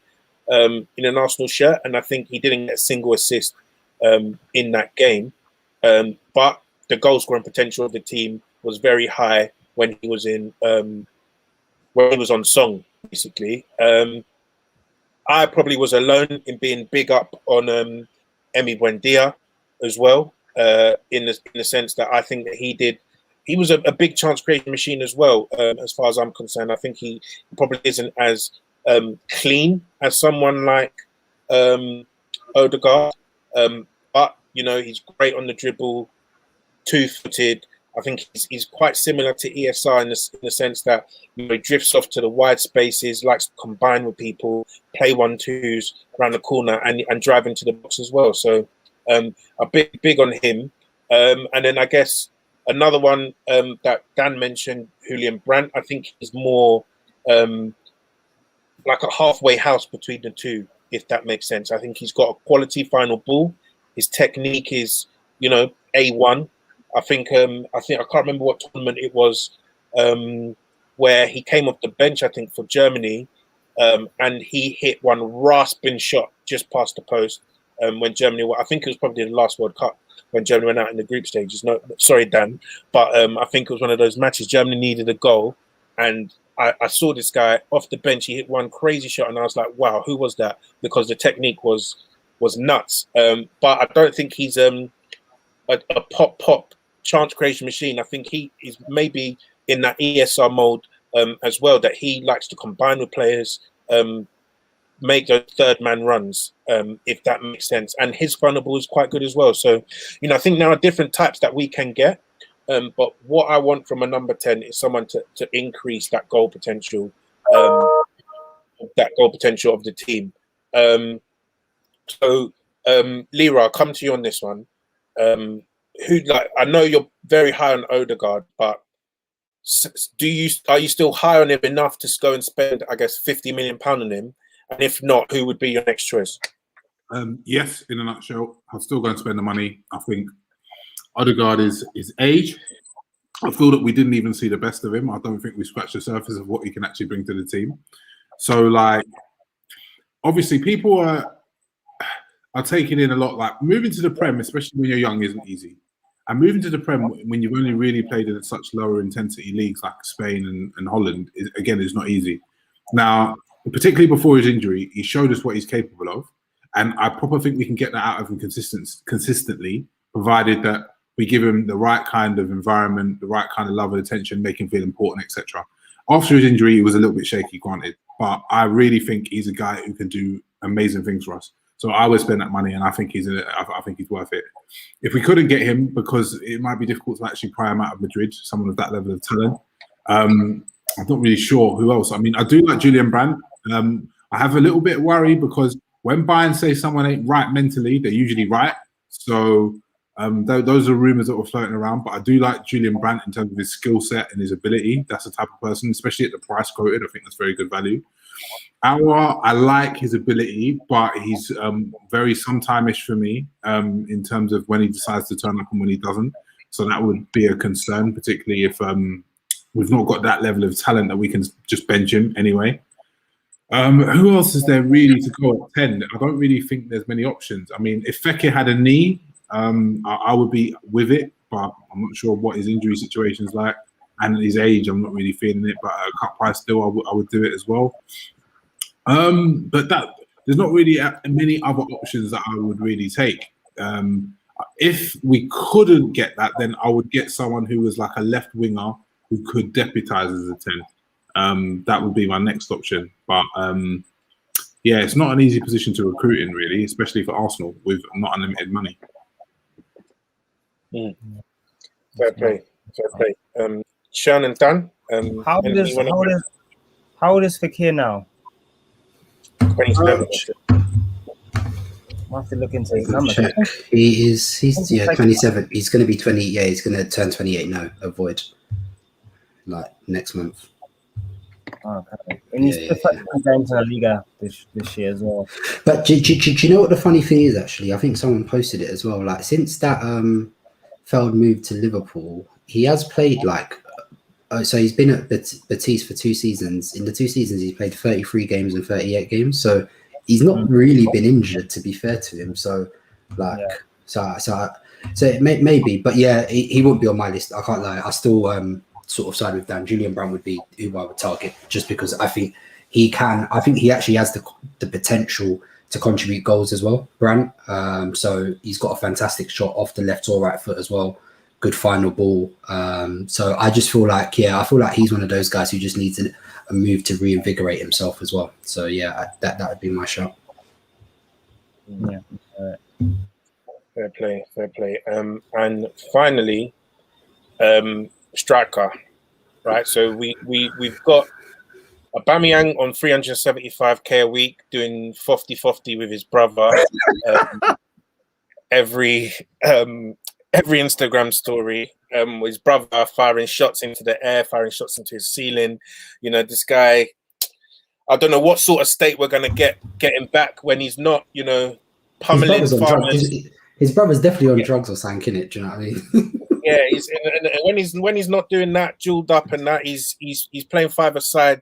in an Arsenal shirt, and I think he didn't get a single assist in that game. But the goal scoring potential of the team was very high when he was in when he was on song, basically. I probably was alone in being big up on Emi Buendia as well, in the sense that I think that he was a big chance creation machine as well, as far as I'm concerned. I think he probably isn't as clean as someone like Odegaard, but you know, he's great on the dribble, two-footed. I think he's quite similar to ESR in the sense that, you know, he drifts off to the wide spaces, likes to combine with people, play 1-2s around the corner, and drive into the box as well. So a big on him. And then I guess another one that Dan mentioned, Julian Brandt. I think he's more like a halfway house between the two, if that makes sense. I think he's got a quality final ball. His technique is, you know, A1. I think I can't remember what tournament it was where he came off the bench, I think, for Germany, and he hit one rasping shot just past the post when Germany I think it was probably the last World Cup when Germany went out in the group stages. No, sorry, Dan, but I think it was one of those matches Germany needed a goal, and I saw this guy off the bench. He hit one crazy shot, and I was like, wow, who was that? Because the technique was nuts. But I don't think he's a pop chance creation machine. I think he is maybe in that ESR mode as well, that he likes to combine with players, make those third man runs, if that makes sense. And his final ball is quite good as well. So, you know, I think there are different types that we can get. But what I want from a number 10 is someone to increase that goal potential, of the team. So Leroy, I'll come to you on this one. I know you're very high on Odegaard, but are you still high on him enough to go and spend, I guess, £50 million on him? And if not, who would be your next choice? Yes, in a nutshell, I'll still go and spend the money. I think Odegaard is his age. I feel that we didn't even see the best of him. I don't think we scratched the surface of what he can actually bring to the team. So, like, obviously, people are taking in a lot. Like, moving to the Prem, especially when you're young, isn't easy. And moving to the Prem when you've only really played in such lower intensity leagues like Spain and Holland, is not easy. Now, particularly before his injury, he showed us what he's capable of. And I probably think we can get that out of him consistently, provided that we give him the right kind of environment, the right kind of love and attention, make him feel important, etc. After his injury, he was a little bit shaky, granted. But I really think he's a guy who can do amazing things for us. So I would spend that money, and I think he's worth it. If we couldn't get him, because it might be difficult to actually pry him out of Madrid, someone of that level of talent, I'm not really sure who else. I mean, I do like Julian Brandt. I have a little bit of worry because when Bayern say someone ain't right mentally, they're usually right. So those are rumours that were floating around. But I do like Julian Brandt in terms of his skill set and his ability. That's the type of person, especially at the price quoted. I think that's very good value. Aouar, I like his ability, but he's very sometime-ish for me in terms of when he decides to turn up and when he doesn't. So that would be a concern, particularly if we've not got that level of talent that we can just bench him anyway. Who else is there really to go at 10? I don't really think there's many options. I mean, if Fekir had a knee, I would be with it, but I'm not sure what his injury situation is like. And at his age, I'm not really feeling it, but at a cut price still, I would do it as well. But there's not really many other options that I would really take. If we couldn't get that, then I would get someone who was like a left winger who could deputise as a 10. That would be my next option. But yeah, it's not an easy position to recruit in, really, especially for Arsenal with not unlimited money. Fair play. Seun and Dan, how old is Fekir now? 27. I'll have to look into his numbers. He's 27. He's going to be 20. Yeah, he's going to turn 28 now. Avoid like next month. Okay. And he's Yeah, played games in the Liga this year as well. But do you know what the funny thing is, actually? I think someone posted it as well. Like, since that failed move to Liverpool, he has played like, so he's been at Betis for 2 seasons. In the 2 seasons, he's played 33 games and 38 games. So he's not really been injured, to be fair to him. So, like, so it maybe, but yeah, he wouldn't be on my list. I can't lie. I still sort of side with Dan. Julian Brown would be who I would target, just because I think he can. I think he actually has the potential to contribute goals as well, Brand. So he's got a fantastic shot off the left or right foot as well. Good final ball. So I just feel like, I feel like he's one of those guys who just needs a move to reinvigorate himself as well. So yeah, that would be my shot. Yeah. Fair play. And finally, striker, right? So we've got Aubameyang on 375k a week, doing Fofty with his brother. Every Instagram story, his brother firing shots into the air, firing shots into his ceiling. You know, this guy, I don't know what sort of state we're gonna get him back when he's not, you know, pummeling farmers. His brother's definitely on drugs or something, innit? Do you know what I mean? Yeah, when he's not doing that, jeweled up and that, he's playing 5-a-side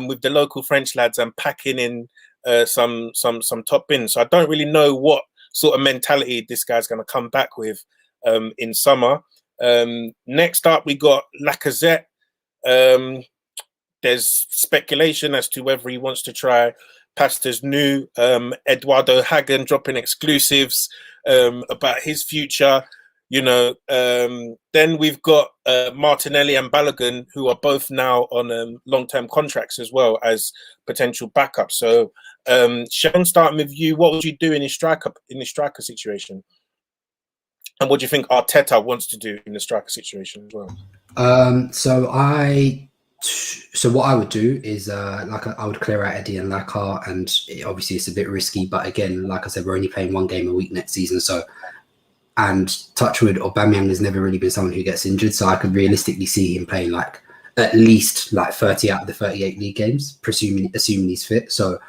with the local French lads and packing in some top bins. So I don't really know what sort of mentality this guy's going to come back with in summer. Next up, we got Lacazette. There's speculation as to whether he wants to try Pasta's new. Eduardo Hagen dropping exclusives about his future. You know, then we've got Martinelli and Balogun, who are both now on long-term contracts as well as potential backup. So, Seun, starting with you, what would you do in the striker situation? And what do you think Arteta wants to do in the striker situation as well? So what I would do is I would clear out Eddie and Lacazette, and obviously it's a bit risky, but again, like I said, we're only playing 1 game a week next season, so. And touchwood, Aubameyang has never really been someone who gets injured, so I could realistically see him playing like at least like 30 out of the 38 league games, assuming he's fit. So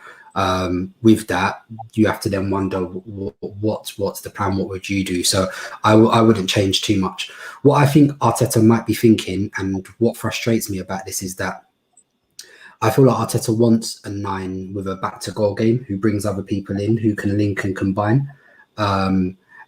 with that, you have to then wonder what's the plan, what would you do? So I wouldn't change too much. What I think Arteta might be thinking, and what frustrates me about this, is that I feel like Arteta wants a 9 with a back to goal game who brings other people in, who can link and combine.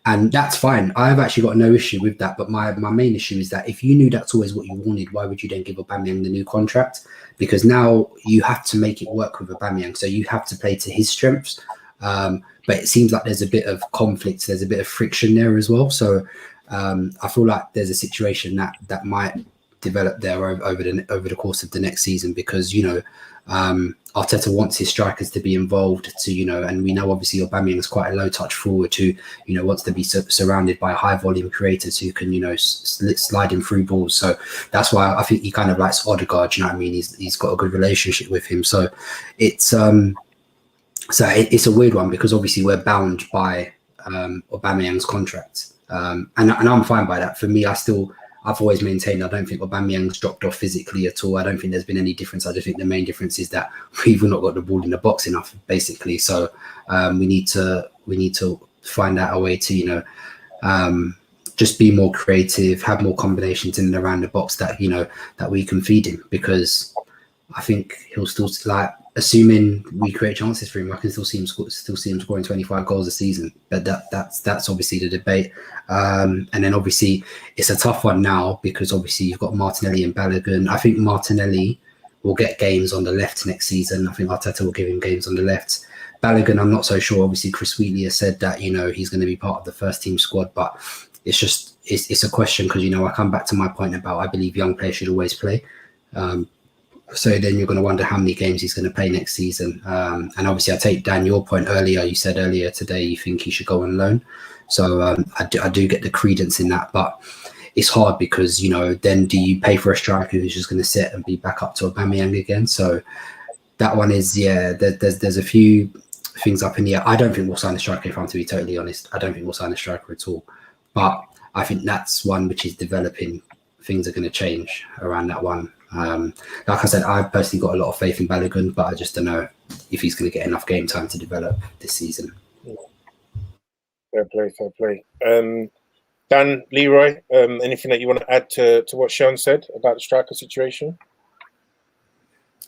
And that's fine. I've actually got no issue with that. But my main issue is that if you knew that's always what you wanted, why would you then give Aubameyang the new contract? Because now you have to make it work with Aubameyang. So you have to play to his strengths. But it seems like there's a bit of conflict. There's a bit of friction there as well. So I feel like there's a situation that might develop there over the course of the next season, because, you know, Arteta wants his strikers to be involved, to, you know, and we know obviously Aubameyang is quite a low touch forward who, you know, wants to be surrounded by high volume creators who can, you know, slide him through balls. So that's why I think he kind of likes Odegaard. You know what I mean? He's got a good relationship with him. So it's a weird one, because obviously we're bound by Aubameyang's contract, and I'm fine by that. For me, I've always maintained I don't think Aubameyang's dropped off physically at all. I don't think there's been any difference. I just think the main difference is that we've not got the ball in the box enough, basically. So we need to find out a way to, you know, just be more creative, have more combinations in and around the box that, you know, that we can feed him, because I think he'll still, like, assuming we create chances for him, I can still see him scoring 25 goals a season. But that's obviously the debate. And then obviously it's a tough one now, because obviously you've got Martinelli and Balogun. I think Martinelli will get games on the left next season. I think Arteta will give him games on the left. Balogun, I'm not so sure. Obviously Chris Wheatley has said that, you know, he's going to be part of the first team squad, but it's a question, because, you know, I come back to my point about I believe young players should always play. So then you're going to wonder how many games he's going to play next season. And obviously I take Dan, your point earlier. You said earlier today you think he should go on loan. So I do get the credence in that, but it's hard, because, you know, then do you pay for a striker who's just going to sit and be back up to Aubameyang again? So that one is, there's a few things up in the air. I don't think we'll sign a striker, if I'm to be totally honest. I don't think we'll sign a striker at all. But I think that's one which is developing. Things are going to change around that one. Like I said, I've personally got a lot of faith in Balogun, but I just don't know if he's going to get enough game time to develop this season. Fair play. Dan, Leroy, anything that you want to add to what Sean said about the striker situation?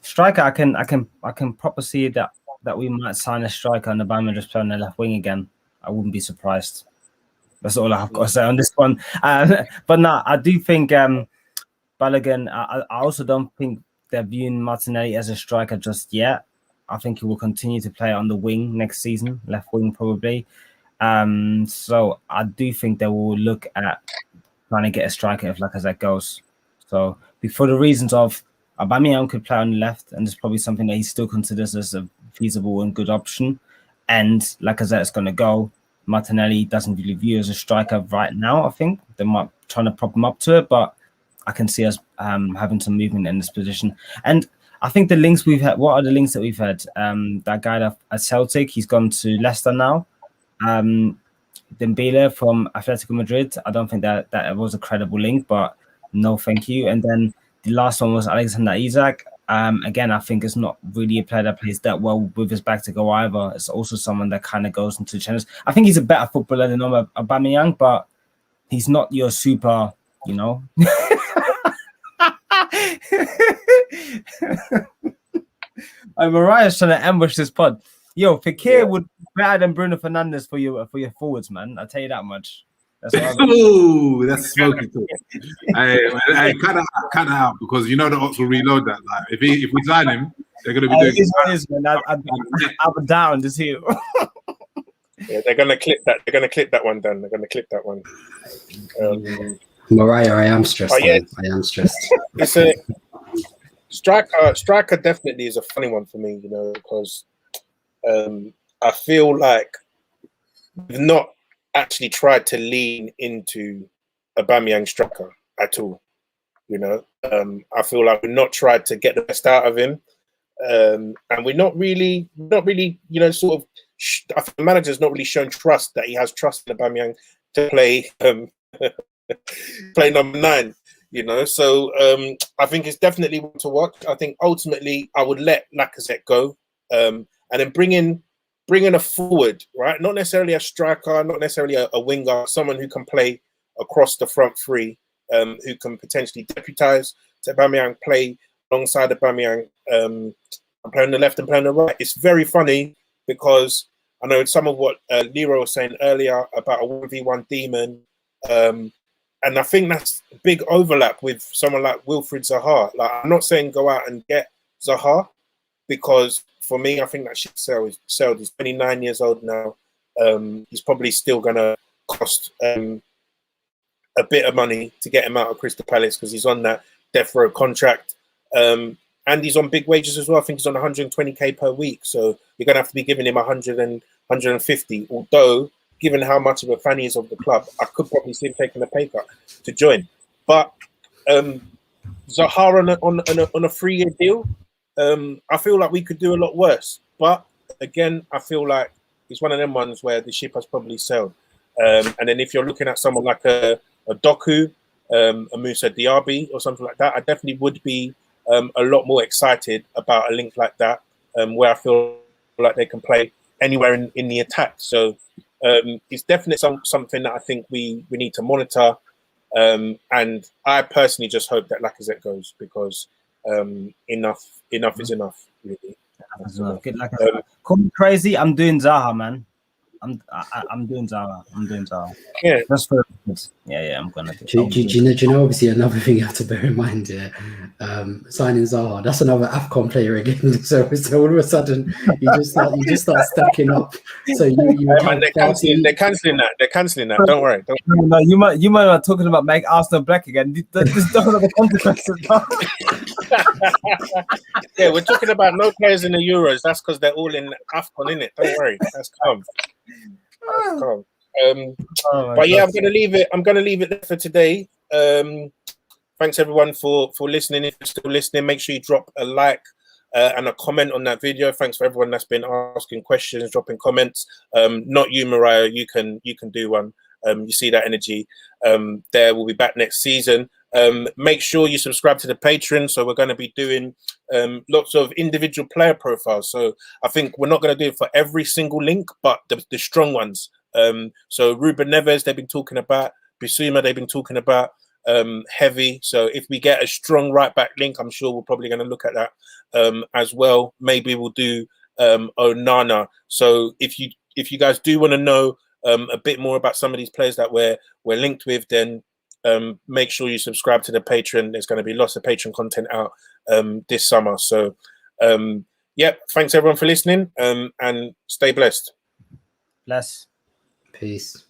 Striker, I can proper see that we might sign a striker and the Bama just play on the left wing again. I wouldn't be surprised. That's all I've got to say on this one. But no, I do think Balogun. I also don't think they're viewing Martinelli as a striker just yet. I think he will continue to play on the wing next season, left wing probably. So I do think they will look at trying to get a striker if Lacazette goes. So for the reasons of Aubameyang could play on the left, and it's probably something that he still considers as a feasible and good option. And Lacazette is going to go. Martinelli doesn't really view as a striker right now. I think they might trying to prop him up to it, but I can see us having some movement in this position. And I think the links we've had. What are the links that we've had? That guy at Celtic, he's gone to Leicester now. Dembele from Atletico Madrid. I don't think that was a credible link, but no, thank you. And then the last one was Alexander Isak. Again, I think it's not really a player that plays that well with his back to go either. It's also someone that kind of goes into the channels. I think he's a better footballer than Aubameyang, but he's not your super, you know. Mariah's trying to ambush this pod. Yo, Fekir would be better than Bruno Fernandes for your forwards, man. I'll tell you that much. That's oh, that's smoky talk. Hey, cut that out, because you know the Ox will reload that. Like, if we sign him, they're gonna be doing. It is what it is, man. I'm down to see it. Yeah, they're gonna clip that. They're gonna clip that one, Dan. They're gonna clip that one. Mariah, I am stressed. Yeah. I am stressed. It's a striker. Definitely is a funny one for me, you know, because I feel like we've not actually tried to lean into Aubameyang striker at all. You know, I feel like we've not tried to get the best out of him, and we're not really, you know, sort of. I think the manager's not really shown trust that he has trust in Aubameyang to play play number 9. You know, so I think it's definitely one to watch. I think ultimately I would let Lacazette go, and then bring in a forward, right? Not necessarily a striker, not necessarily a winger, someone who can play across the front three, who can potentially deputise to Aubameyang, play alongside Aubameyang, and play on the left and play on the right. It's very funny because I know some of what Leroy was saying earlier about a 1v1 demon, and I think that's a big overlap with someone like Wilfried Zaha. Like, I'm not saying go out and get Zaha, because for me, I think that ship sailed. He's 29 years old now. He's probably still going to cost a bit of money to get him out of Crystal Palace, because he's on that death row contract. And he's on big wages as well. I think he's on 120k per week. So you're going to have to be giving him 100 and 150. Although, given how much of a fan he is of the club, I could probably see him taking a pay cut to join. But Zaha on a 3-year deal, I feel like we could do a lot worse. But again, I feel like it's one of them ones where the ship has probably sailed. And then if you're looking at someone like a Doku, a Musa Diaby or something like that, I definitely would be a lot more excited about a link like that, where I feel like they can play anywhere in the attack. So it's definitely something that I think we need to monitor. And I personally just hope that Lacazette goes, because enough is enough, really. Good luck. Call me crazy. I'm doing Zaha, man. I'm doing Zaha. Yeah, that's for yeah. I'm gonna do. Do you know? Obviously, another thing you have to bear in mind here, signing Zaha. That's another AFCON player again. So all of a sudden, you just start stacking up. So you they're cancelling that. They're cancelling that. Don't worry. No, you might be talking about make Arsenal black again. There's no other consequences. Yeah, we're talking about no players in the Euros. That's because they're all in AFCON, innit? Don't worry. That's calm. But yeah, I'm gonna leave it there for today. Thanks everyone for listening. If you're still listening, make sure you drop a like and a comment on that video. Thanks for everyone that's been asking questions, dropping comments. Not you, Mariah. You can do one. You see that energy. There, we'll be back next season. Make sure you subscribe to the Patreon. So we're going to be doing lots of individual player profiles. So I think we're not going to do it for every single link, but the strong ones. So Ruben Neves, they've been talking about. Bissouma, they've been talking about. Heavy. So if we get a strong right back link, I'm sure we're probably going to look at that as well. Maybe we'll do Onana. So if you guys do want to know a bit more about some of these players that we're linked with, then make sure you subscribe to the Patreon. There's going to be lots of Patreon content out this summer. So yeah, thanks everyone for listening, and stay blessed. Bless. Peace.